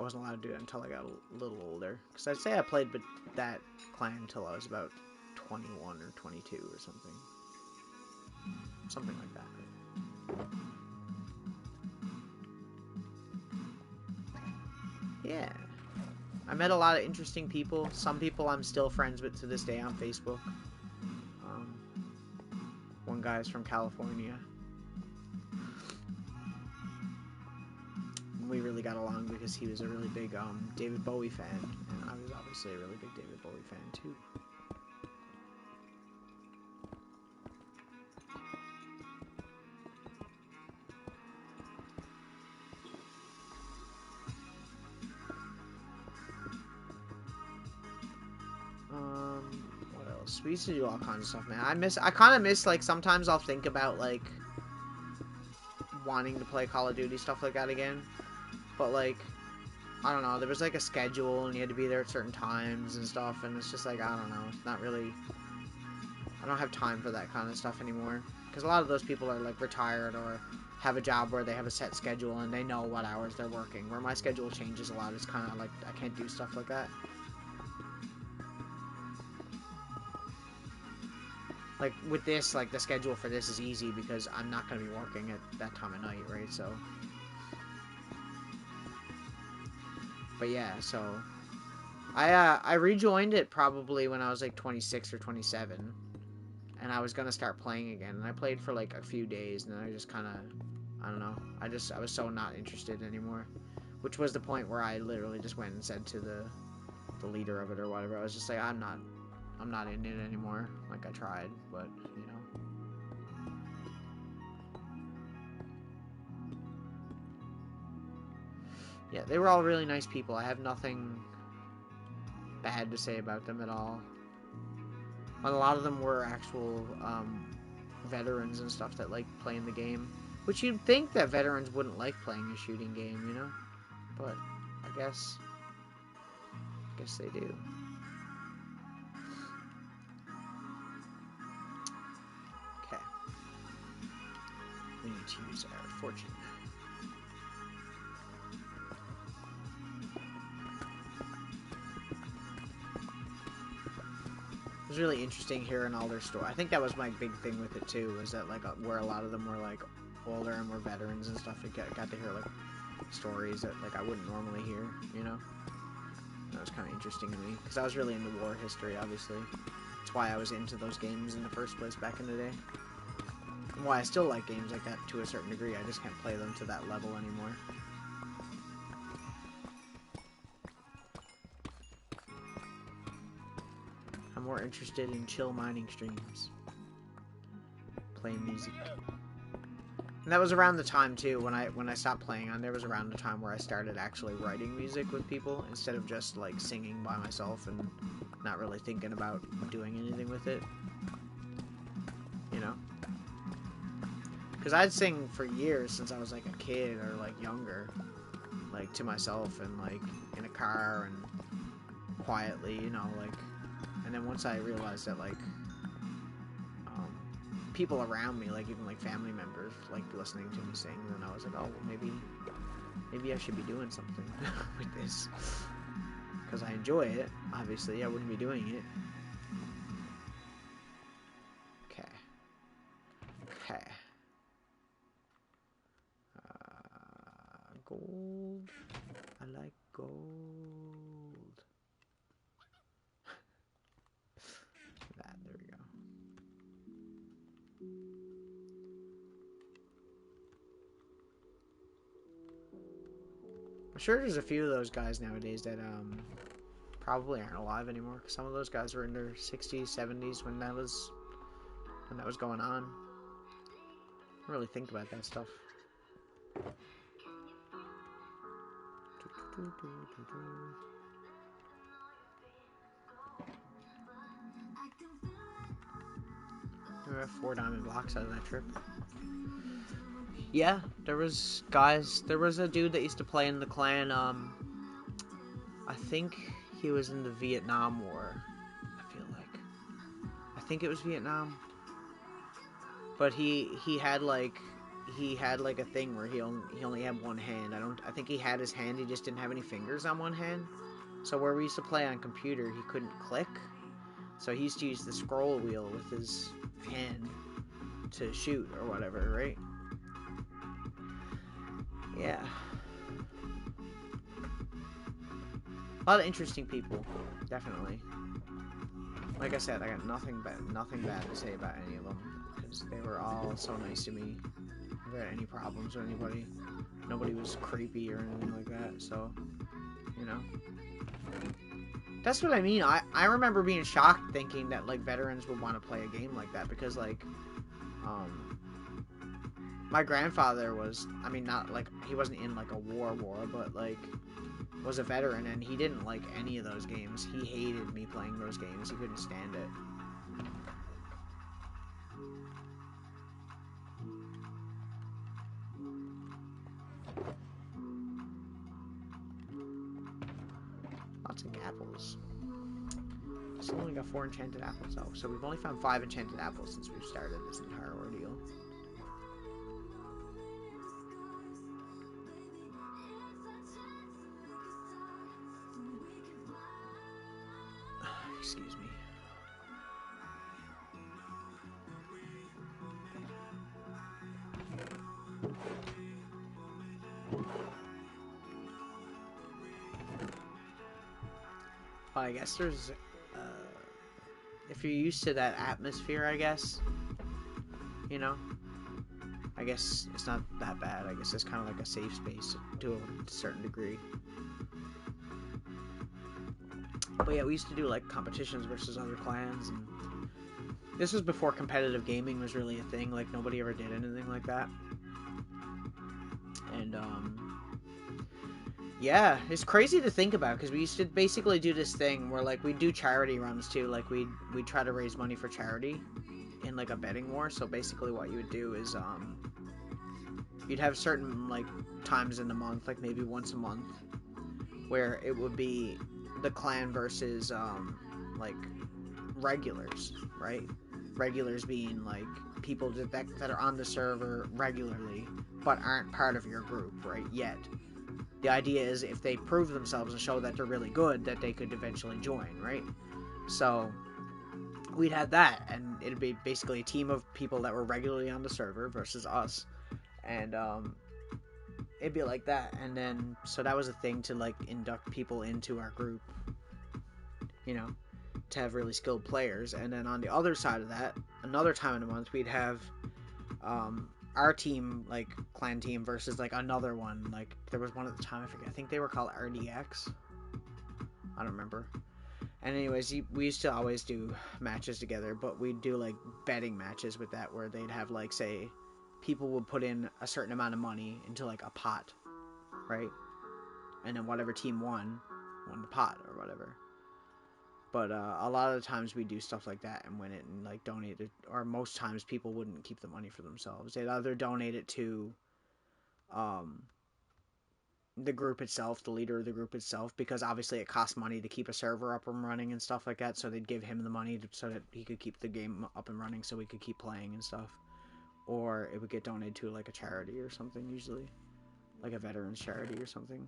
wasn't allowed to do it until I got a little older. Because I'd say I played that clan until I was about 21 or 22 or something. Something like that. Yeah. I met a lot of interesting people. Some people I'm still friends with to this day on Facebook. One guy's from California. We really got along because he was a really big David Bowie fan, and I was obviously a really big David Bowie fan too. What else? We used to do all kinds of stuff, man. I kind of miss, like, sometimes I'll think about, like, wanting to play Call of Duty, stuff like that again. But, like, I don't know, there was, like, a schedule, and you had to be there at certain times and stuff, and it's just, like, I don't know, it's not really, I don't have time for that kind of stuff anymore. Because a lot of those people are, like, retired or have a job where they have a set schedule and they know what hours they're working. Where my schedule changes a lot, it's kind of, like, I can't do stuff like that. Like, with this, like, the schedule for this is easy because I'm not going to be working at that time of night, right? So, but yeah, so I rejoined it probably when I was like 26 or 27, and I was gonna start playing again, and I played for like a few days, and then I just kind of, I don't know, I was so not interested anymore, which was the point where I literally just went and said to the leader of it or whatever, I was just like, I'm not in it anymore. Like, I tried, but you know. Yeah, they were all really nice people. I have nothing bad to say about them at all. A lot of them were actual veterans and stuff that like playing the game. Which you'd think that veterans wouldn't like playing a shooting game, you know? But I guess they do. Okay. We need to use our fortune. It was really interesting hearing all their story. I think that was my big thing with it too, was that like where a lot of them were like older and were veterans and stuff. I got to hear like stories that like I wouldn't normally hear, you know. That was kind of interesting to me because I was really into war history, obviously. That's why I was into those games in the first place back in the day. And why I still like games like that to a certain degree. I just can't play them to that level anymore. I'm more interested in chill mining streams. Play music. And that was around the time too when I stopped playing on there was around the time where I started actually writing music with people instead of just like singing by myself and not really thinking about doing anything with it. You know? Because I'd sing for years since I was like a kid or like younger, like to myself and like in a car and quietly, you know, like. And then once I realized that like people around me, like even like family members, like listening to me sing, then I was like, oh, well, maybe I should be doing something with this because I enjoy it. Obviously, I wouldn't be doing it. Okay. Gold. I like gold. There we go. I'm sure there's a few of those guys nowadays that probably aren't alive anymore. Cause some of those guys were in their 60s, 70s when that was going on. don't really think about that stuff. We have 4 diamond blocks out of that trip. Yeah, there was guys. There was a dude that used to play in the clan. I think he was in the Vietnam War. I feel like. I think it was Vietnam. But he had like a thing where he only had one hand. I think he had his hand. He just didn't have any fingers on one hand. So where we used to play on computer, he couldn't click. So he used to use the scroll wheel with his hand to shoot or whatever, right? Yeah. A lot of interesting people, definitely. Like I said, I got nothing bad to say about any of them because they were all so nice to me. Never had any problems with anybody. Nobody was creepy or anything like that. So, you know, that's what I mean. I remember being shocked, thinking that like veterans would want to play a game like that because like, my grandfather was, I mean, not like he wasn't in like a war, but like was a veteran, and he didn't like any of those games. He hated me playing those games. He couldn't stand it. Lots of apples. Still only got 4 enchanted apples though, so we've only found 5 enchanted apples since we've started this entire ordeal. Excuse me. Well, I guess there's, if you're used to that atmosphere, I guess, you know, I guess it's not that bad. I guess it's kind of like a safe space to a certain degree. But yeah, we used to do like competitions versus other clans, and this was before competitive gaming was really a thing. Like nobody ever did anything like that. And yeah, it's crazy to think about because we used to basically do this thing where like we'd do charity runs too. Like we'd try to raise money for charity in like a betting war. So basically what you would do is you'd have certain like times in the month, like maybe once a month, where it would be the clan versus like regulars, right? Regulars being like people that are on the server regularly but aren't part of your group, right? Yet. The idea is if they prove themselves and show that they're really good, that they could eventually join, right? So we'd have that, and it'd be basically a team of people that were regularly on the server versus us, and it'd be like that. And then so that was a thing to like induct people into our group, you know, to have really skilled players. And then on the other side of that, another time in the month, we'd have our team, like clan team, versus like another one. Like there was one at the time, I forget, I think they were called RDX, I don't remember. And anyways, we used to always do matches together, but we'd do like betting matches with that, where they'd have like, say, people would put in a certain amount of money into like a pot, right? And then whatever team won the pot or whatever. But a lot of the times we do stuff like that and win it and like donate it, or most times people wouldn't keep the money for themselves. They'd either donate it to the group itself, the leader of the group itself, because obviously it costs money to keep a server up and running and stuff like that, so they'd give him the money so that he could keep the game up and running so we could keep playing and stuff. Or it would get donated to like a charity or something, usually. Like a veterans charity or something.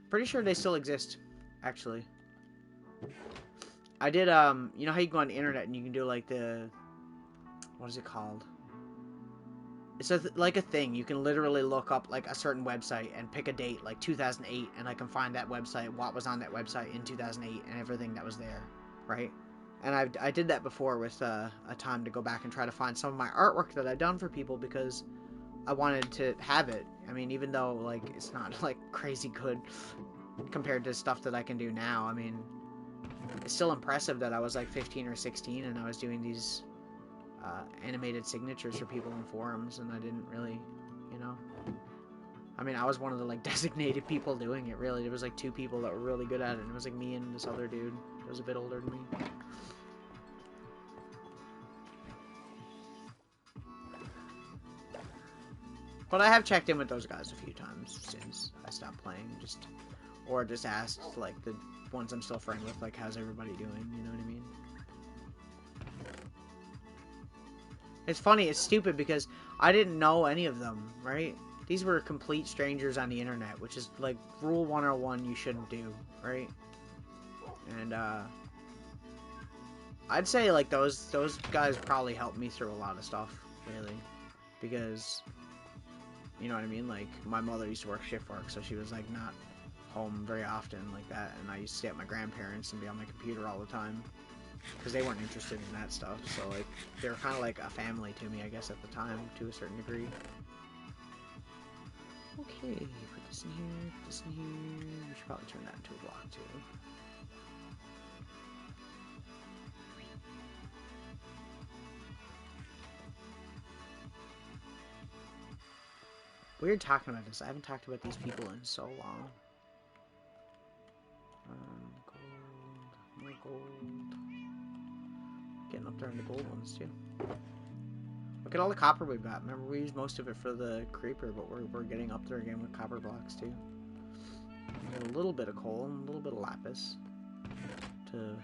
Pretty sure they still exist, actually. I did, you know how you go on the internet and you can do like the, what is it called? It's like a thing. You can literally look up like a certain website and pick a date, like 2008, and I can find that website, what was on that website in 2008, and everything that was there, right? And I did that before with a time to go back and try to find some of my artwork that I've done for people because I wanted to have it. I mean, even though like it's not like crazy good compared to stuff that I can do now. I mean, it's still impressive that I was like 15 or 16 and I was doing these animated signatures for people in forums, and I didn't really, you know. I mean, I was one of the like designated people doing it. Really, there was like 2 people that were really good at it, and it was like me and this other dude that was a bit older than me. But I have checked in with those guys a few times since I stopped playing, or just asked like the ones I'm still friends with, like, how's everybody doing? You know what I mean? It's funny, it's stupid because I didn't know any of them, right? These were complete strangers on the internet, which is like rule 101 you shouldn't do, right? And I'd say like those guys probably helped me through a lot of stuff, really, because you know what I mean? Like, my mother used to work shift work, so she was like not home very often like that, and I used to stay at my grandparents and be on my computer all the time because they weren't interested in that stuff. So like they were kind of like a family to me, I guess, at the time, to a certain degree. Okay, put this in here, put this in here. We should probably turn that into a block too. Weird talking about this. I haven't talked about these people in so long. Gold, more gold. Getting up there in the gold ones too. Look at all the copper we've got. Remember, we used most of it for the creeper, but we're getting up there again with copper blocks too. We got a little bit of coal and a little bit of lapis to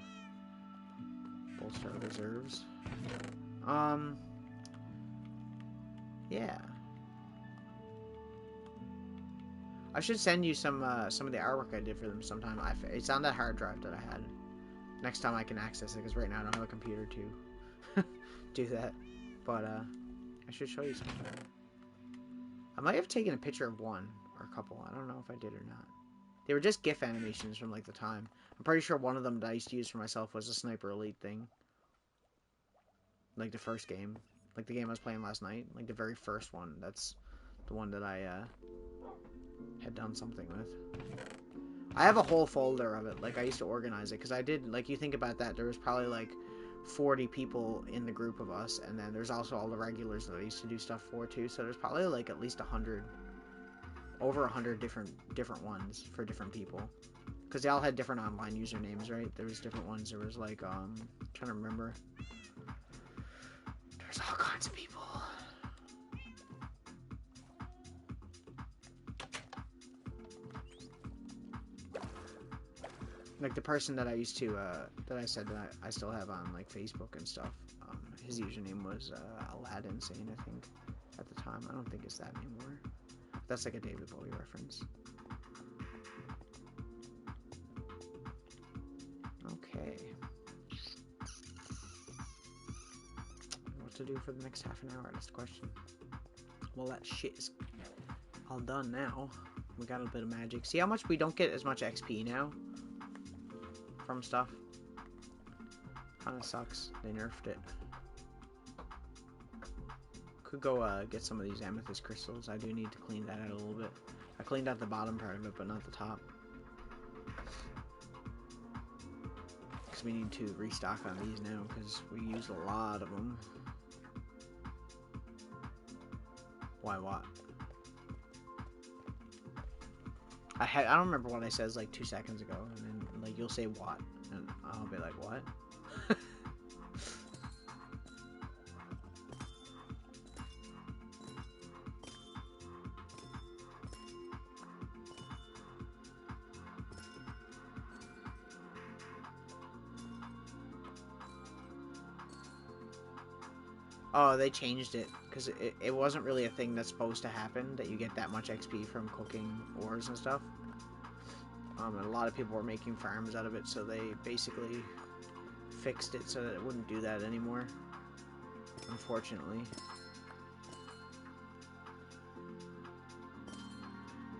bolster our reserves. Yeah. I should send you some of the artwork I did for them sometime. It's on that hard drive that I had. Next time I can access it, because right now I don't have a computer to do that. But I should show you sometime. I might have taken a picture of one or a couple. I don't know if I did or not. They were just GIF animations from like the time. I'm pretty sure one of them that I used to use for myself was a Sniper Elite thing. Like the first game. Like the game I was playing last night. Like the very first one. That's the one that I had done something with. I have a whole folder of it. Like, I used to organize it, because I did, like, you think about that, there was probably, like, 40 people in the group of us, and then there's also all the regulars that I used to do stuff for, too, so there's probably, like, at least 100, over 100 different ones for different people, because they all had different online usernames, right? There was different ones. There was, like, I'm trying to remember. There's all kinds of people. Like the person that I used to, that I said that I still have on, like, Facebook and stuff, his username was, Aladdin Sane, I think, at the time. I don't think it's that anymore. That's like a David Bowie reference. Okay. What to do for the next half an hour, that's the question. Well, that shit is all done now. We got a bit of magic. See how much we don't get as much XP now? From stuff. Kinda sucks. They nerfed it. Could go get some of these amethyst crystals. I do need to clean that out a little bit. I cleaned out the bottom part of it, but not the top. Because we need to restock on these now, because we used a lot of them. Why, what? I don't remember what I said like 2 seconds ago, and then like you'll say what, and I'll be like, what? Oh, they changed it, because it wasn't really a thing that's supposed to happen, that you get that much XP from cooking ores and stuff. And a lot of people were making farms out of it, so they basically fixed it so that it wouldn't do that anymore, unfortunately.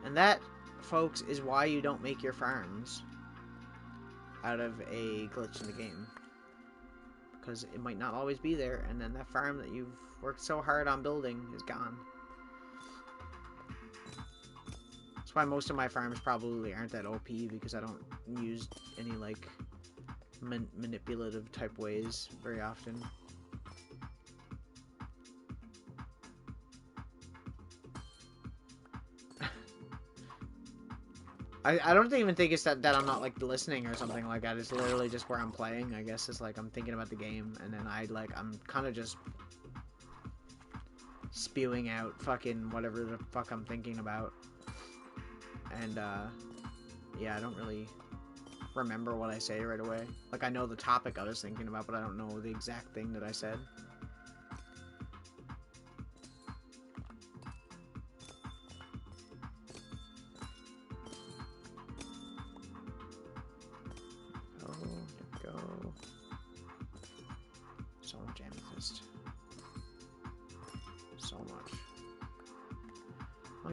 And that, folks, is why you don't make your farms out of a glitch in the game. Because it might not always be there, and then that farm that you've worked so hard on building is gone. That's why most of my farms probably aren't that OP, because I don't use any, like, manipulative type ways very often. I don't even think it's that I'm not, like, listening or something like that. It's literally just where I'm playing, I guess. It's like I'm thinking about the game, and then I'm kind of just spewing out fucking whatever the fuck I'm thinking about. And, yeah, I don't really remember what I say right away. Like, I know the topic I was thinking about, but I don't know the exact thing that I said.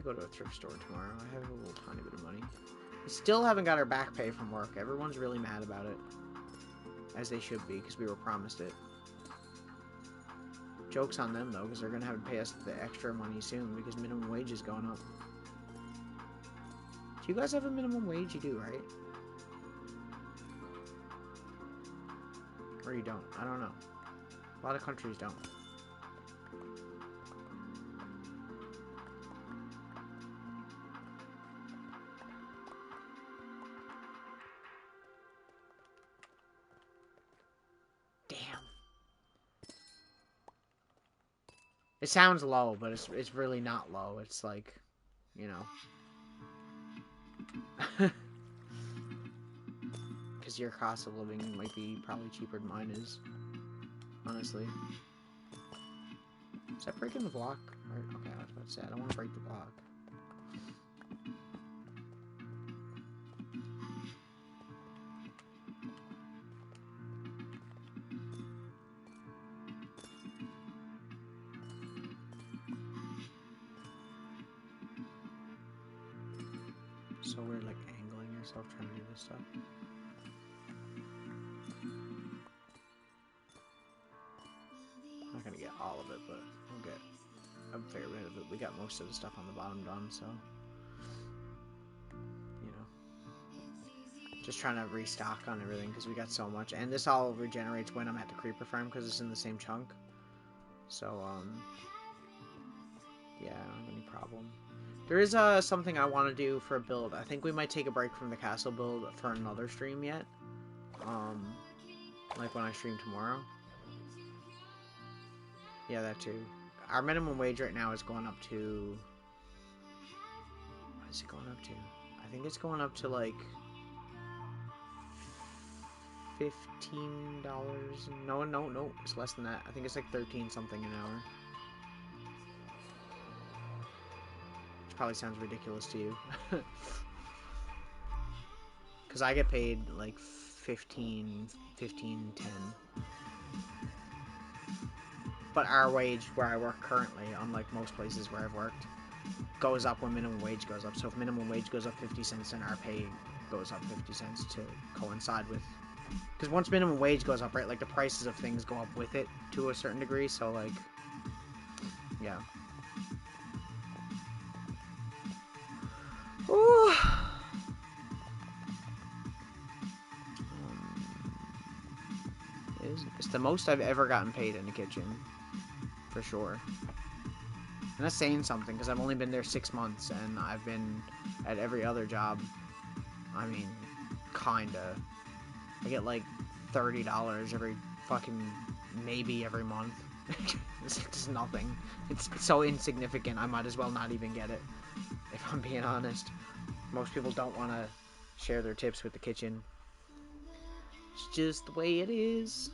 Go to a thrift store tomorrow. I have a little tiny bit of money. I still haven't got our back pay from work. Everyone's really mad about it. As they should be, because we were promised it. Joke's on them, though, because they're going to have to pay us the extra money soon, because minimum wage is going up. Do you guys have a minimum wage? You do, right? Or you don't? I don't know. A lot of countries don't. It sounds low, but it's really not low. It's like, you know. Because your cost of living might be probably cheaper than mine is. Honestly. Is that breaking the block? Okay, I was about to say, I don't want to break the block. So we're like angling yourself trying to do this stuff. I'm not gonna get all of it, but we'll get a fair bit of it. We got most of the stuff on the bottom done, so you know, just trying to restock on everything because we got so much. And this all regenerates when I'm at the creeper farm because it's in the same chunk. So yeah, I don't have any problem. There is something I want to do for a build. I think we might take a break from the castle build for another stream yet. Like when I stream tomorrow. Yeah, that too. Our minimum wage right now is going up to... What is it going up to? I think it's going up to like... $15. No. It's less than that. I think it's like 13 something an hour. Probably sounds ridiculous to you. Because I get paid like 15, 10. But our wage where I work currently, unlike most places where I've worked, goes up when minimum wage goes up. So if minimum wage goes up 50 cents, then our pay goes up 50 cents to coincide with... Because once minimum wage goes up, right, like the prices of things go up with it to a certain degree. So like, yeah. Ooh. It's the most I've ever gotten paid in the kitchen, for sure. And that's saying something, because I've only been there 6 months, and I've been at every other job. I mean, kinda. I get like $30 every fucking, maybe every month. It's just nothing. It's so insignificant, I might as well not even get it, if I'm being honest. Most people don't want to share their tips with the kitchen. It's just the way it is.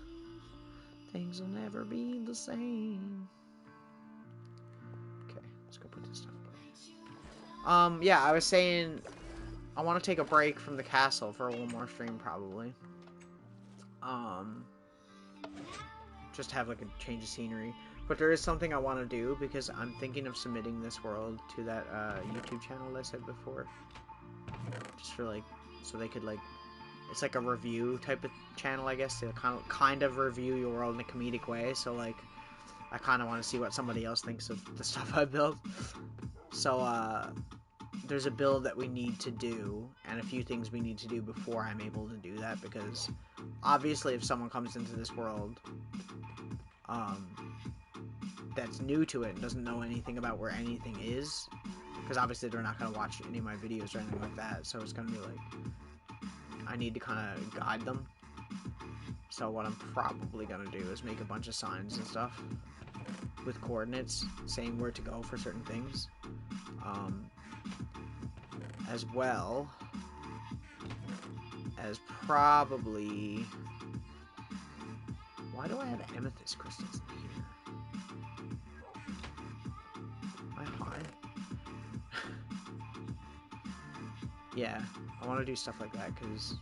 Things will never be the same. Okay, let's go put this stuff away. Yeah, I was saying I want to take a break from the castle for one more stream, probably. Just have like a change of scenery. But there is something I want to do because I'm thinking of submitting this world to that YouTube channel I said before. Just for like, so they could like, it's like a review type of channel, I guess. They kind of review your world in a comedic way. So like, I kind of want to see what somebody else thinks of the stuff I built. So there's a build that we need to do, and a few things we need to do before I'm able to do that. Because obviously, if someone comes into this world, that's new to it and doesn't know anything about where anything is, because obviously they're not going to watch any of my videos or anything like that, so it's going to be like, I need to kind of guide them. So what I'm probably going to do is make a bunch of signs and stuff with coordinates saying where to go for certain things. As well as probably... Why do I have amethyst crystals in here? Am I high? Yeah, I want to do stuff like that because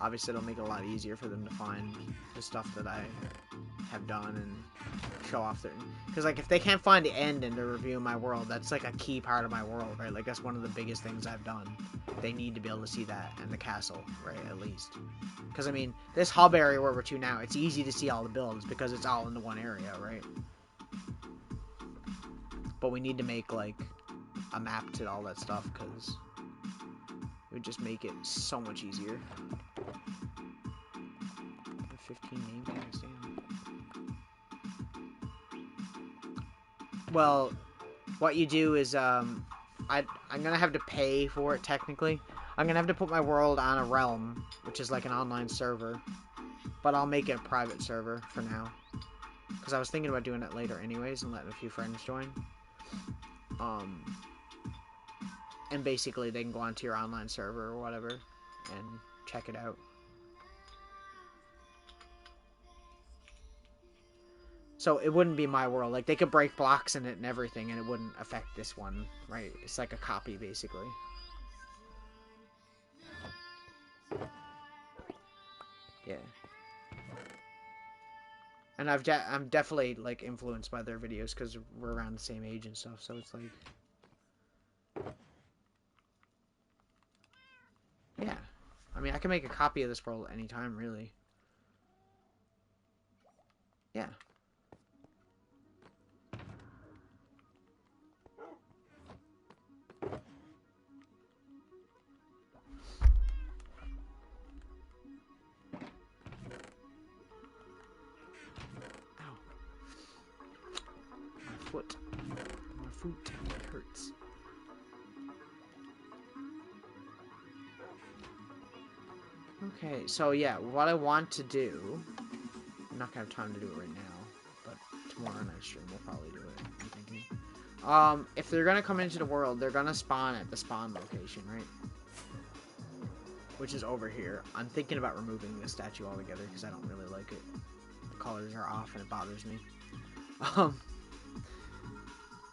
obviously it'll make it a lot easier for them to find the stuff that I have done and show off their... Because, like, if they can't find the end and they're reviewing my world, that's, like, a key part of my world, right? Like, that's one of the biggest things I've done. They need to be able to see that, and the castle, right, at least. Because, I mean, this hub area where we're to now, it's easy to see all the builds because it's all into one area, right? But we need to make, like, a map to all that stuff, because it would just make it so much easier. 15 name tags, damn. Well, what you do is, I'm gonna have to pay for it, technically. I'm gonna have to put my world on a realm, which is like an online server. But I'll make it a private server for now. Because I was thinking about doing it later anyways, and letting a few friends join. And basically they can go onto your online server or whatever, and check it out. So it wouldn't be my world. Like, they could break blocks in it and everything, and it wouldn't affect this one, right? It's like a copy, basically. Yeah. And I'm definitely, like, influenced by their videos, because we're around the same age and stuff, so it's like... Yeah. I mean, I can make a copy of this world anytime, really. Yeah. My foot hurts. Okay, so yeah, what I want to do, I'm not gonna have time to do it right now, but tomorrow night stream we'll probably do it, I'm thinking. If they're gonna come into the world, they're gonna spawn at the spawn location, right? Which is over here. I'm thinking about removing this statue altogether because I don't really like it. The colors are off and it bothers me.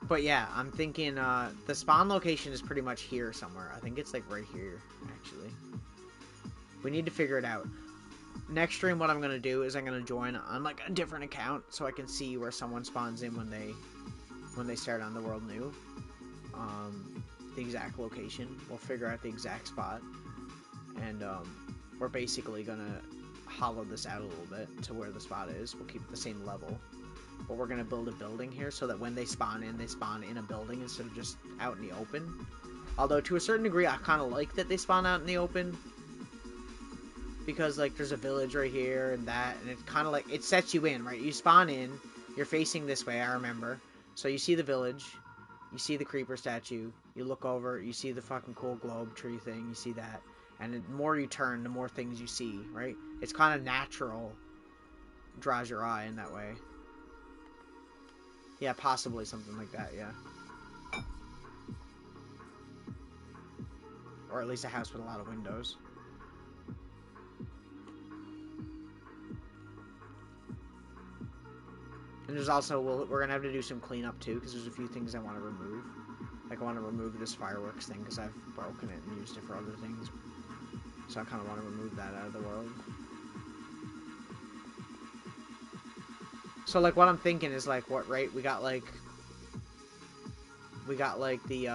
But yeah, I'm thinking, the spawn location is pretty much here somewhere. I think it's, like, right here, actually. We need to figure it out. Next stream, what I'm going to do is I'm going to join on, like, a different account so I can see where someone spawns in when they start on the world new. The exact location. We'll figure out the exact spot. And, we're basically going to hollow this out a little bit to where the spot is. We'll keep it the same level. But we're going to build a building here so that when they spawn in a building instead of just out in the open. Although, to a certain degree, I kind of like that they spawn out in the open. Because, like, there's a village right here and that, and it's kind of like, it sets you in, right? You spawn in, you're facing this way, I remember. So you see the village, you see the creeper statue, you look over, you see the fucking cool globe tree thing, you see that. And the more you turn, the more things you see, right? It's kind of natural, draws your eye in that way. Yeah, possibly something like that, yeah. Or at least a house with a lot of windows. And there's also, we're going to have to do some cleanup too, because there's a few things I want to remove. Like, I want to remove this fireworks thing, because I've broken it and used it for other things. So I kind of want to remove that out of the world. So, like, what I'm thinking is, like, what, right? We got, like, the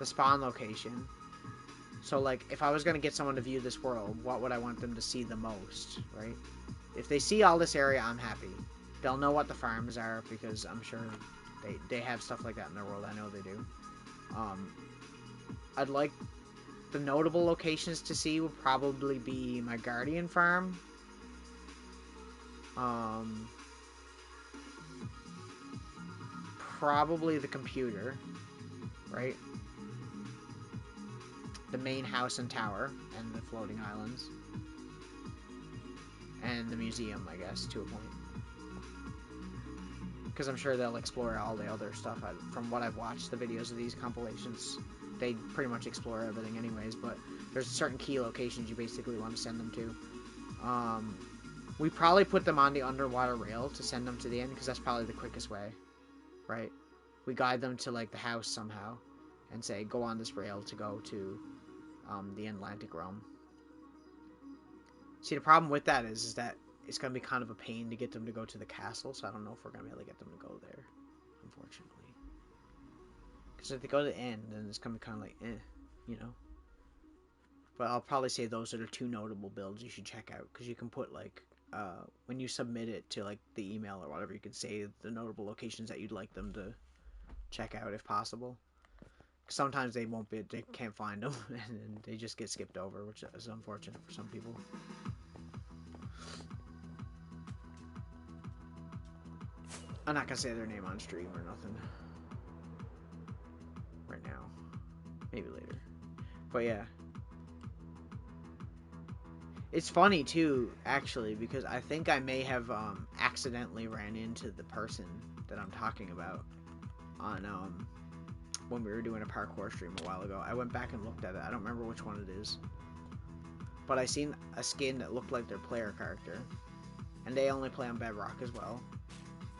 spawn location. So, like, if I was going to get someone to view this world, what would I want them to see the most, right? If they see all this area, I'm happy. They'll know what the farms are, because I'm sure they have stuff like that in their world. I know they do. I'd like the notable locations to see would probably be my Guardian farm. Um, Probably the computer, right? The main house and tower, and the floating islands. And the museum, I guess, to a point. Because I'm sure they'll explore all the other stuff. From what I've watched, the videos of these compilations, they pretty much explore everything anyways, but there's certain key locations you basically want to send them to. We probably put them on the underwater rail to send them to the end, because that's probably the quickest way, right? We guide them to, like, the house somehow, and say, go on this rail to go to the Atlantic realm. See, the problem with that is that it's going to be kind of a pain to get them to go to the castle, so I don't know if we're going to be able to get them to go there, unfortunately. Because if they go to the end, then it's going to be kind of like, you know? But I'll probably say those are the two notable builds you should check out, because you can put, like, when you submit it to, like, the email or whatever, you can say the notable locations that you'd like them to check out if possible. Sometimes they can't find them, and they just get skipped over, which is unfortunate for some people. I'm not gonna say their name on stream or nothing right now. Maybe later. But yeah. It's funny too, actually, because I think I may have accidentally ran into the person that I'm talking about on when we were doing a parkour stream a while ago. I went back and looked at it. I don't remember which one it is. But I seen a skin that looked like their player character. And they only play on Bedrock as well.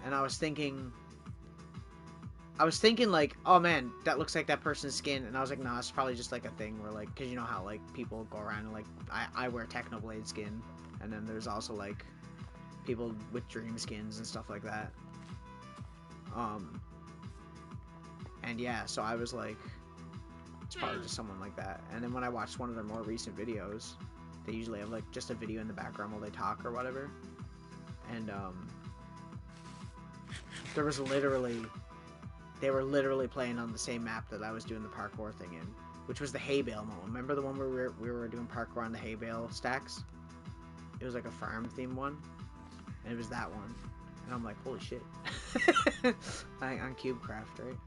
And I was thinking like, oh man, that looks like that person's skin. And I was like, no, it's probably just like a thing where, like, because you know how, like, people go around and, like, I wear Technoblade skin. And then there's also, like, people with dream skins and stuff like that. And yeah, so I was like, it's probably just someone like that. And then when I watched one of their more recent videos, they usually have, like, just a video in the background while they talk or whatever. And there was they were literally playing on the same map that I was doing the parkour thing in, which was the hay bale mode. Remember the one where we were doing parkour on the hay bale stacks? It was like a farm theme one, and it was that one. And I'm like, holy shit. On CubeCraft, right?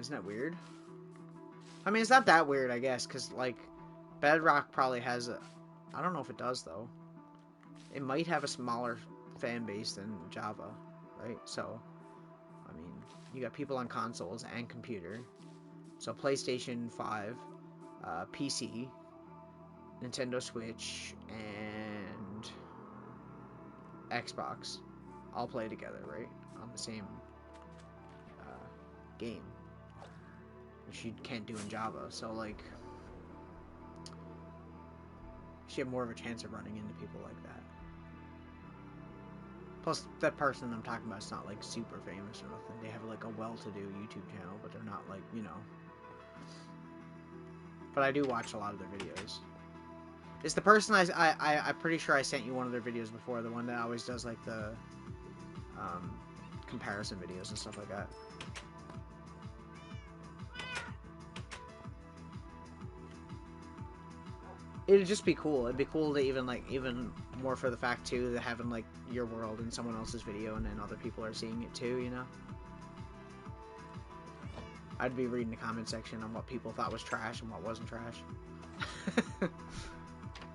Isn't that weird? I mean, it's not that weird, I guess, because, like, Bedrock probably has a... I don't know if it does, though. It might have a smaller fan base than Java, right? So, I mean, you got people on consoles and computer. So, PlayStation 5, PC, Nintendo Switch, and Xbox all play together, right? On the same game. Which you can't do in Java. So, like, you have more of a chance of running into people like that. Plus, that person I'm talking about is not, like, super famous or nothing. They have, like, a well-to-do YouTube channel, but they're not, like, you know. But I do watch a lot of their videos. It's the person I'm pretty sure I sent you one of their videos before. The one that always does, like, the comparison videos and stuff like that. It'd just be cool. It'd be cool to even more for the fact, too, that having, like, your world in someone else's video and then other people are seeing it, too, you know? I'd be reading the comment section on what people thought was trash and what wasn't trash.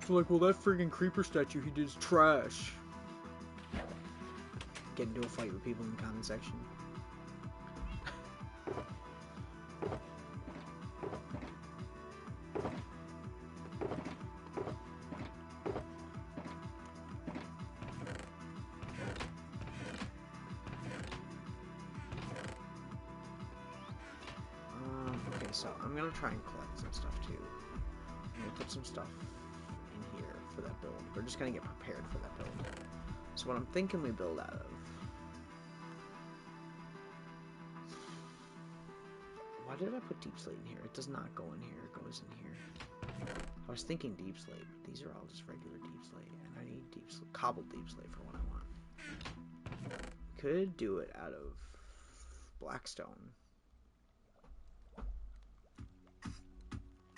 So, like, well, that friggin' creeper statue he did is trash. Get into a fight with people in the comment section. Okay, so I'm gonna try and collect some stuff too. I'm gonna put some stuff in here for that build. We're just gonna get prepared for that build. So what I'm thinking we build out of... Why did I put deep slate in here? It does not go in here. It goes in here. I was thinking deep slate, but these are all just regular deep slate, and I need cobbled deep slate for what I want. Could do it out of blackstone,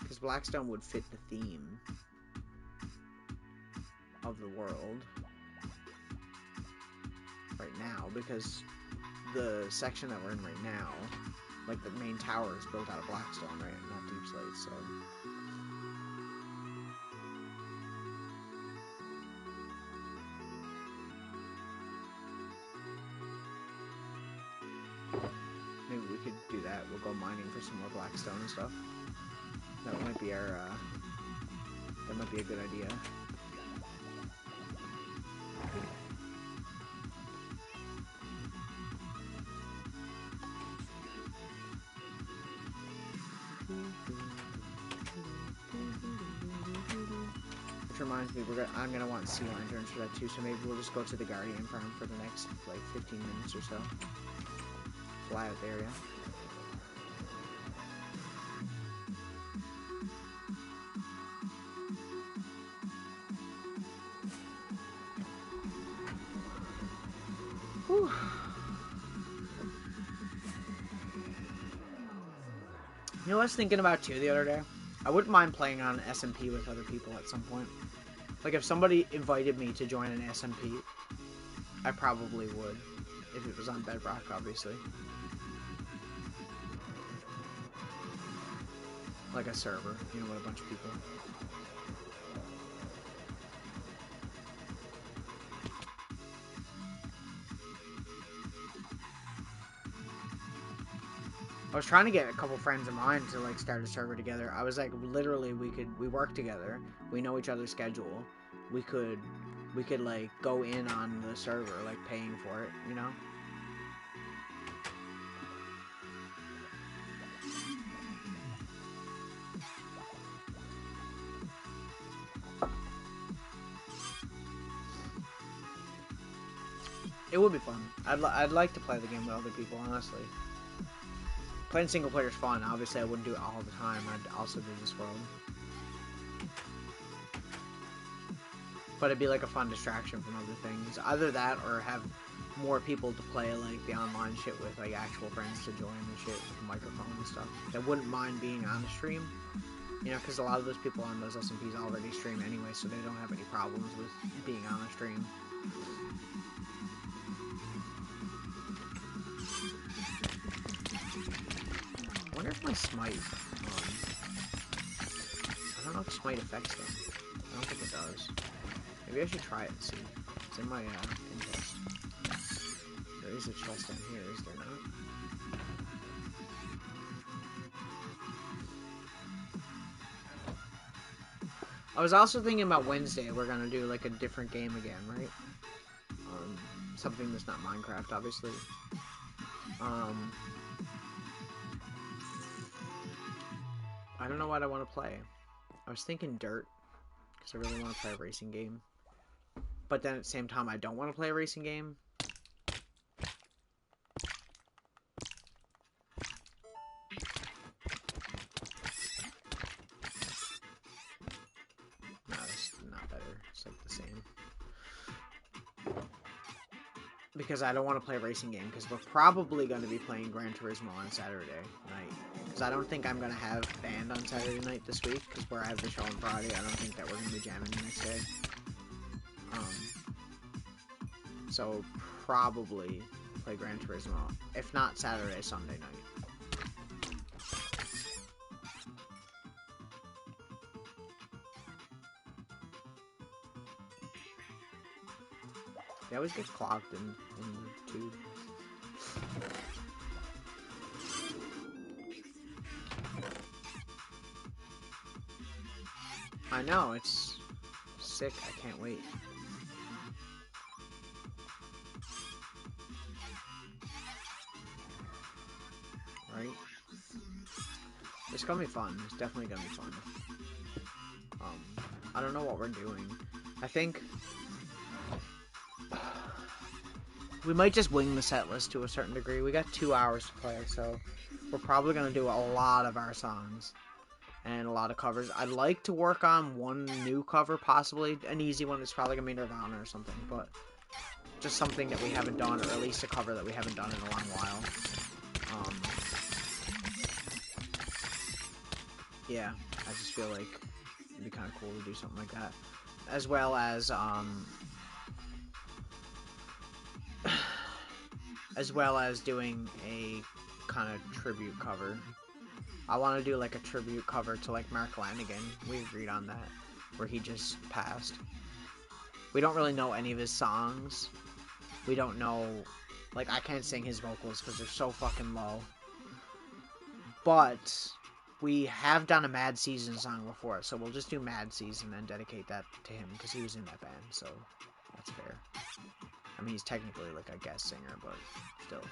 because blackstone would fit the theme of the world right now, because the section that we're in right now, like the main tower, is built out of blackstone, right? Not deep slate, so maybe we could do that. We'll go mining for some more blackstone and stuff. That might be our that might be a good idea. Which reminds me, I'm gonna want sea lanterns for that too. So maybe we'll just go to the Guardian farm for the next like 15 minutes or so. Fly out the area. Whew. You know what I was thinking about too the other day? I wouldn't mind playing on SMP with other people at some point. Like if somebody invited me to join an SMP, I probably would. If it was on Bedrock, obviously. Like a server, you know, with a bunch of people. I was trying to get a couple friends of mine to like start a server together. I was like, literally, we work together. We know each other's schedule. We could like go in on the server, like paying for it, you know? It would be fun. I'd like to play the game with other people, honestly. Playing single player is fun. Obviously, I wouldn't do it all the time. I'd also do this world. But it'd be like a fun distraction from other things. Either that or have more people to play like the online shit with, like actual friends to join and shit with a microphone and stuff. That wouldn't mind being on the stream. You know, because a lot of those people on those SMPs already stream anyway, so they don't have any problems with being on a stream. I wonder if my smite, I don't know if smite affects them. I don't think it does. Maybe I should try it and see. It's in my in-chest. There is a chest down here, is there not? I was also thinking about Wednesday, we're gonna do like a different game again, right? Something that's not Minecraft, obviously. I don't know what I want to play. I was thinking Dirt, because I really want to play a racing game. But then at the same time, I don't want to play a racing game. No, it's not better. It's like the same. Because I don't want to play a racing game, because we're probably going to be playing Gran Turismo on Saturday night. Because I don't think I'm going to have band on Saturday night this week, because where I have the show on Friday, I don't think that we're going to be jamming the next day. So probably play Gran Turismo. If not Saturday, Sunday night. They always get clogged in the tube. I know, it's sick. I can't wait. Right? It's gonna be fun. It's definitely gonna be fun. I don't know what we're doing. I think we might just wing the set list to a certain degree. We got 2 hours to play, so we're probably gonna do a lot of our songs. and a lot of covers. I'd like to work on one new cover, possibly. An easy one is probably going to be Nirvana or something, but just something that we haven't done, or at least a cover that we haven't done in a long while. Yeah, I just feel like it'd be kind of cool to do something like that. As well as, doing a kind of tribute cover. I want to do like a tribute cover to like Mark Lanigan. We agreed on that, where he just passed. We don't really know any of his songs. We don't know, like, I can't sing his vocals because they're so fucking low. But we have done a Mad Season song before, so we'll just do Mad Season and dedicate that to him because he was in that band, so that's fair. I mean, he's technically like a guest singer, but still.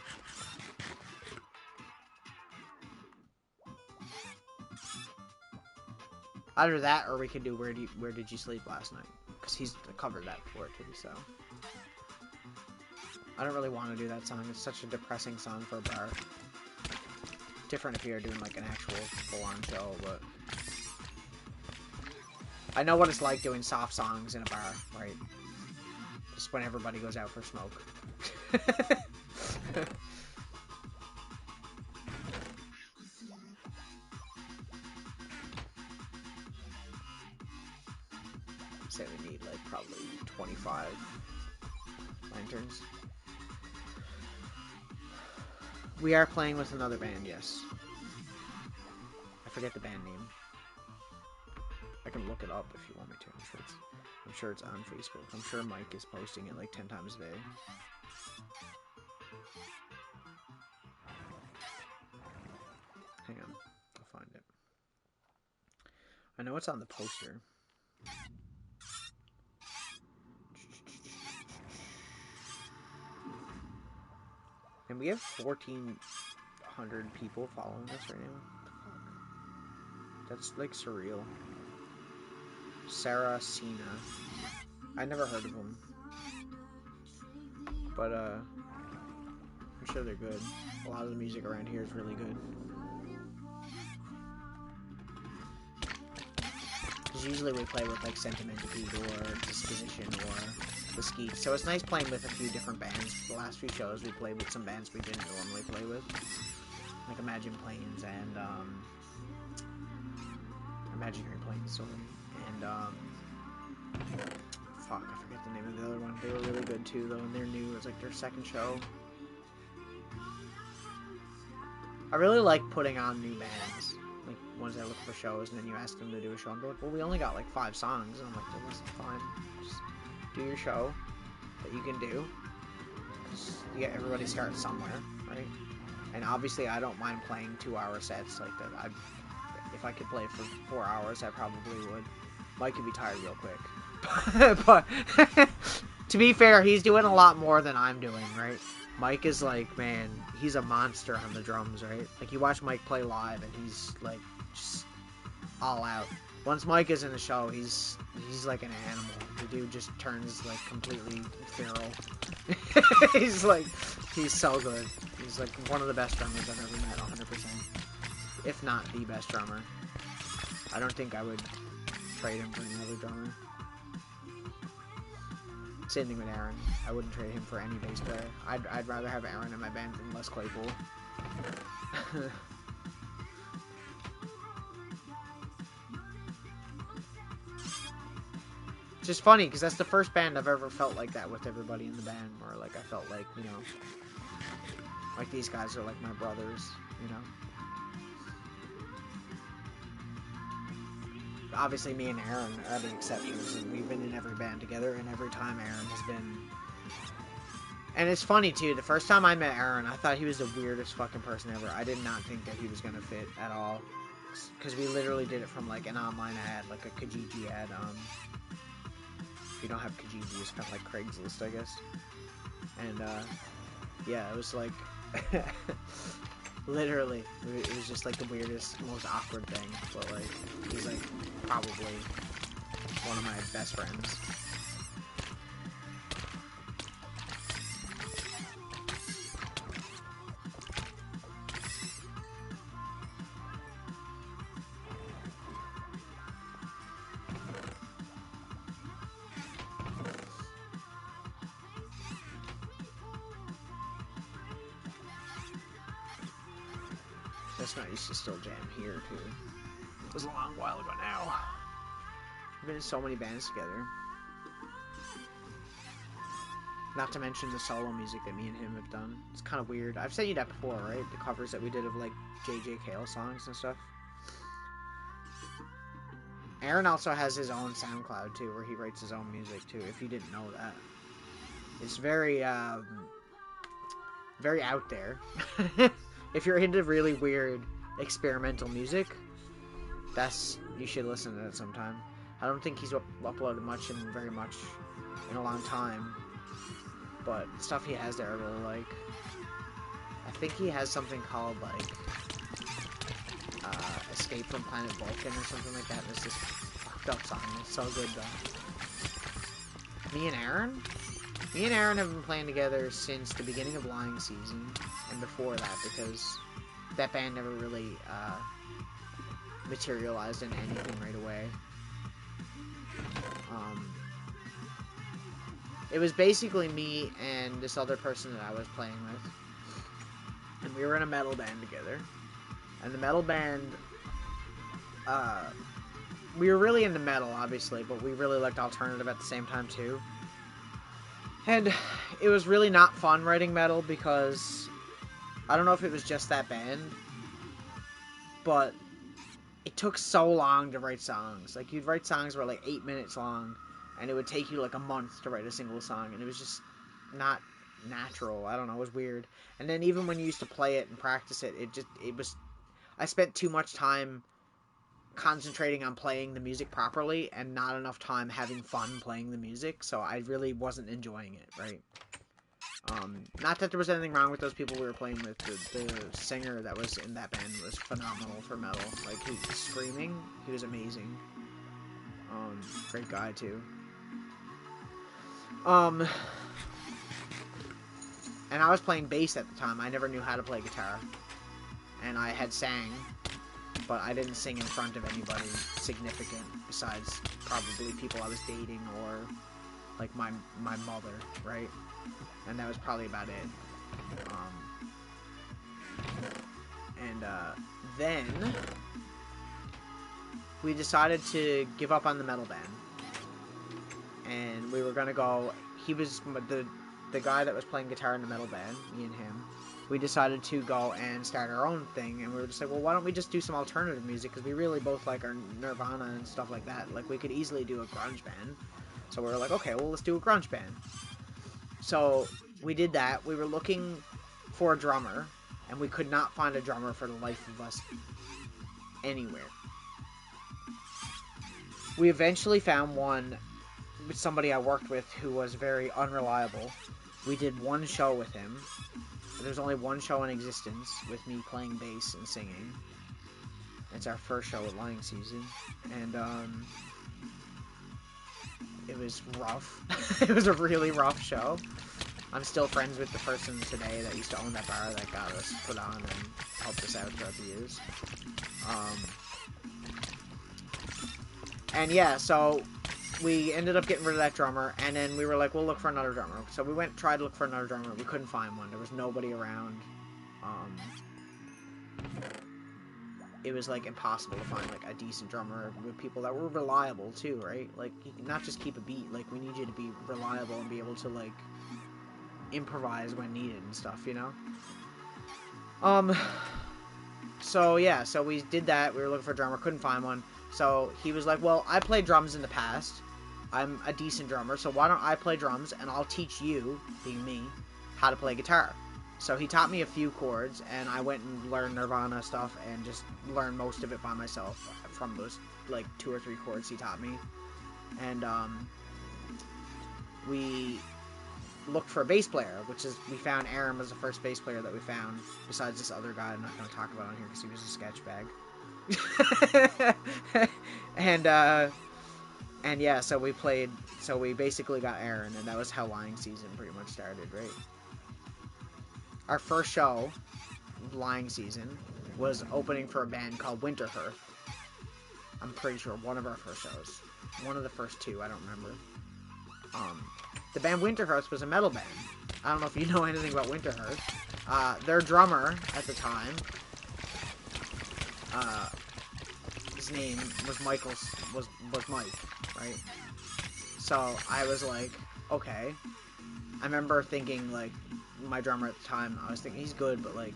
Either that, or we could do Where Did You Sleep Last Night? Because he's covered that before too, so. I don't really want to do that song. It's such a depressing song for a bar. Different if you're doing like an actual full-on show, but I know what it's like doing soft songs in a bar, right? Just when everybody goes out for smoke. Say we need like probably 25 lanterns. We are playing with another band, yes. I forget the band name. I can look it up if you want me to. I'm sure it's on Facebook. I'm sure Mike is posting it like 10 times a day. Hang on, I'll find it. I know it's on the poster. And we have 1,400 people following us right now. That's like surreal. Sarah Cena. I never heard of them. But I'm sure they're good. A lot of the music around here is really good. Because usually we play with like Sentimentipede or Disposition or the Skeets. So it's nice playing with a few different bands. The last few shows we played with some bands we didn't normally play with. Like Imagine Planes and Imaginary Planes, sorry. And fuck, I forget the name of the other one. They were really good too though, and they're new. It's like their second show. I really like putting on new bands. Like ones that look for shows and then you ask them to do a show and they're like, well, we only got like 5 songs, and I'm like, well, that's fine. Just do your show that you can do. You get everybody start somewhere, right? And obviously I don't mind playing 2-hour sets like that. If I could play for 4 hours, I probably would. Mike could be tired real quick. But to be fair, he's doing a lot more than I'm doing, right? Mike is like, man, he's a monster on the drums, right? Like, you watch Mike play live and he's like just all out. Once Mike is in the show, he's like an animal. The dude just turns like completely feral. he's so good. He's like one of the best drummers I've ever met, 100%. If not the best drummer. I don't think I would trade him for another drummer. Same thing with Aaron. I wouldn't trade him for any bass player. I'd rather have Aaron in my band than Les Claypool. It's just funny, because that's the first band I've ever felt like that with everybody in the band, where like I felt like, you know, like these guys are like my brothers, you know. Obviously, me and Aaron are the exceptions, and we've been in every band together, and every time Aaron has been... And it's funny, too, the first time I met Aaron, I thought he was the weirdest fucking person ever. I did not think that he was gonna fit at all, because we literally did it from, like, an online ad, like a Kijiji ad. If you don't have Kijiji, it's kind of like Craigslist, I guess. And, yeah, it was like... Literally, it was just like the weirdest, most awkward thing, but like, he's like probably one of my best friends. Jessica and I used to still jam here, too. It was a long while ago now. We've been in so many bands together. Not to mention the solo music that me and him have done. It's kind of weird. I've sent you that before, right? The covers that we did of, like, J.J. Cale songs and stuff. Aaron also has his own SoundCloud, too, where he writes his own music, too, if you didn't know that. It's very, very out there. If you're into really weird experimental music, you should listen to it sometime. I don't think he's uploaded much in a long time, but the stuff he has there I really like. I think he has something called, like, Escape from Planet Vulcan or something like that. It's this fucked up song. It's so good, though. Me and Aaron have been playing together since the beginning of Lying Season, and before that, because that band never really materialized into anything right away. It was basically me and this other person that I was playing with, and we were in a metal band together. And the metal band, we were really into metal, obviously, but we really liked alternative at the same time, too. And it was really not fun writing metal because I don't know if it was just that band, but it took so long to write songs. Like, you'd write songs that were like 8 minutes long, and it would take you like a month to write a single song, and it was just not natural. I don't know, it was weird. And then even when you used to play it and practice it, I spent too much time concentrating on playing the music properly and not enough time having fun playing the music, so I really wasn't enjoying it, right? Not that there was anything wrong with those people we were playing with. The singer that was in that band was phenomenal for metal. Like, he was screaming. He was amazing. Great guy, too. And I was playing bass at the time. I never knew how to play guitar. And I had sang, but I didn't sing in front of anybody significant besides probably people I was dating or, like, my mother, right? And that was probably about it. Then we decided to give up on the metal band. And we were gonna go, he was the guy that was playing guitar in the metal band, me and him. We decided to go and start our own thing, and we were just like, well, why don't we just do some alternative music, because we really both like our Nirvana and stuff like that. Like, we could easily do a grunge band. So we were like, okay, well, let's do a grunge band. So we did that. We were looking for a drummer, and we could not find a drummer for the life of us anywhere. We eventually found one with somebody I worked with who was very unreliable. We did one show with him. There's only one show in existence with me playing bass and singing. It's our first show at Lying Season, and it was rough. It was a really rough show. I'm still friends with the person today that used to own that bar that got us put on and helped us out throughout the years. And yeah, so we ended up getting rid of that drummer, and then we were like, we'll look for another drummer. So we tried to look for another drummer. We couldn't find one. There was nobody around. It was, like, impossible to find, like, a decent drummer with people that were reliable, too, right? Like, you can not just keep a beat. Like, we need you to be reliable and be able to, like, improvise when needed and stuff, you know? So, yeah, so we did that. We were looking for a drummer. Couldn't find one. So he was like, well, I played drums in the past. I'm a decent drummer, so why don't I play drums, and I'll teach you, being me, how to play guitar. So he taught me a few chords, and I went and learned Nirvana stuff, and just learned most of it by myself from those, like, 2 or 3 chords he taught me. And, we looked for a bass player, we found Aaron was the first bass player that we found, besides this other guy I'm not going to talk about on here, because he was a sketch bag. And yeah, so we basically got Aaron, and that was how Lying Season pretty much started, right? Our first show, Lying Season, was opening for a band called Winterhearth. I'm pretty sure one of our first shows. One of the first 2, I don't remember. The band Winterhearth was a metal band. I don't know if you know anything about Winterhearth. Their drummer, at the time, his name was was Mike, right? So I was like, okay. I remember thinking, like, my drummer at the time, I was thinking he's good, but like,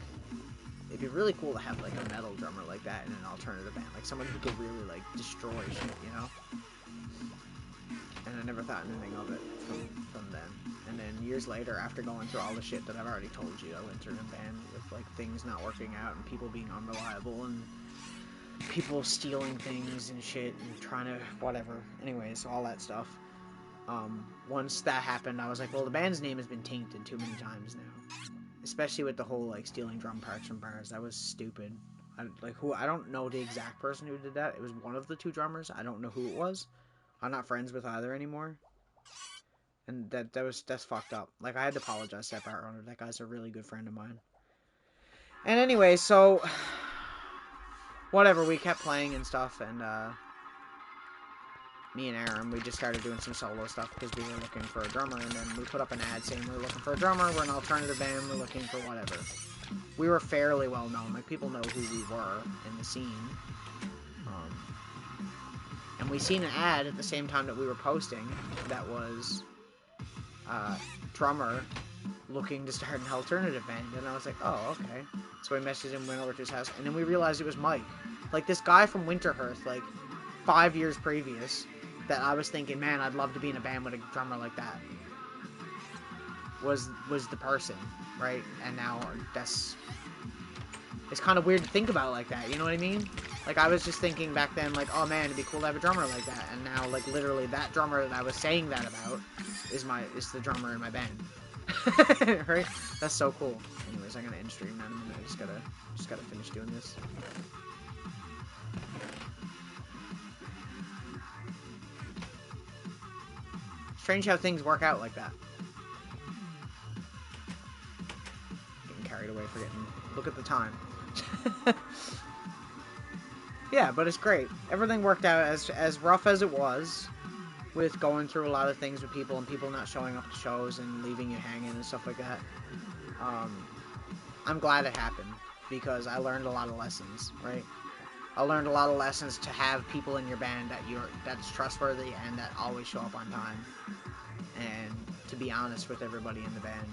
it'd be really cool to have like a metal drummer like that in an alternative band, like someone who could really like destroy shit, you know? And I never thought anything of it from then. And then years later, after going through all the shit that I've already told you, I went through in a band with like things not working out and people being unreliable and people stealing things and shit and trying to whatever. Anyways, all that stuff. Once that happened, I was like, well, the band's name has been tainted too many times now. Especially with the whole like stealing drum parts from bars. That was stupid. I don't know the exact person who did that. It was one of the two drummers. I don't know who it was. I'm not friends with either anymore. And that's fucked up. Like, I had to apologize to that bar owner. That guy's a really good friend of mine. And anyway, so whatever, we kept playing and stuff, and me and Aaron, we just started doing some solo stuff because we were looking for a drummer, and then we put up an ad saying we're looking for a drummer, we're an alternative band, we're looking for whatever. We were fairly well known, like, people know who we were in the scene. And we seen an ad at the same time that we were posting that was drummer looking to start an alternative band, and I was like, oh, okay. So we messaged him, went over to his house, and then we realized it was Mike. Like, this guy from Winterhearth, like, 5 years previous, that I was thinking, man, I'd love to be in a band with a drummer like that, was the person, right? And now that's... It's kind of weird to think about it like that, you know what I mean? Like, I was just thinking back then, like, oh man, it'd be cool to have a drummer like that, and now, like, literally that drummer that I was saying that about is the drummer in my band. Right? That's so cool. Anyways, I'm gonna end stream now in a minute. I just gotta finish doing this. Strange how things work out like that. Getting carried away, forgetting. Look at the time. Yeah, but it's great. Everything worked out as rough as it was, with going through a lot of things with people and people not showing up to shows and leaving you hanging and stuff like that. I'm glad it happened because I learned a lot of lessons, right? I learned a lot of lessons to have people in your band that's trustworthy and that always show up on time, and to be honest with everybody in the band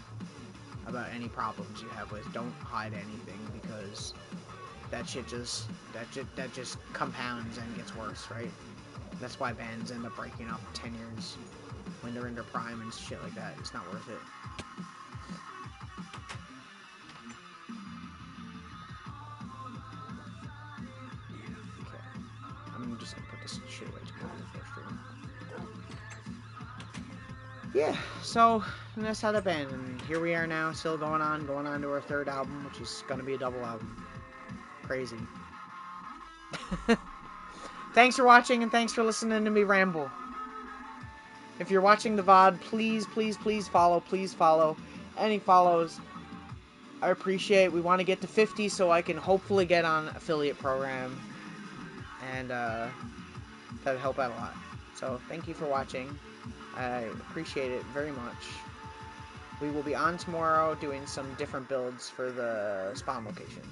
about any problems you have with. Don't hide anything because that just compounds and gets worse, right? That's why bands end up breaking up 10 years when they're in their prime and shit like that. It's not worth it. Okay. I'm just gonna put this shit away tomorrow before stream. Yeah, so that's how the band, and here we are now, still going on to our third album, which is gonna be a double album. Crazy. Thanks for watching, and thanks for listening to me ramble. If you're watching the VOD, please, please, please follow. Please follow. Any follows, I appreciate. We want to get to 50 so I can hopefully get on affiliate program. And that'd help out a lot. So thank you for watching. I appreciate it very much. We will be on tomorrow doing some different builds for the spawn location.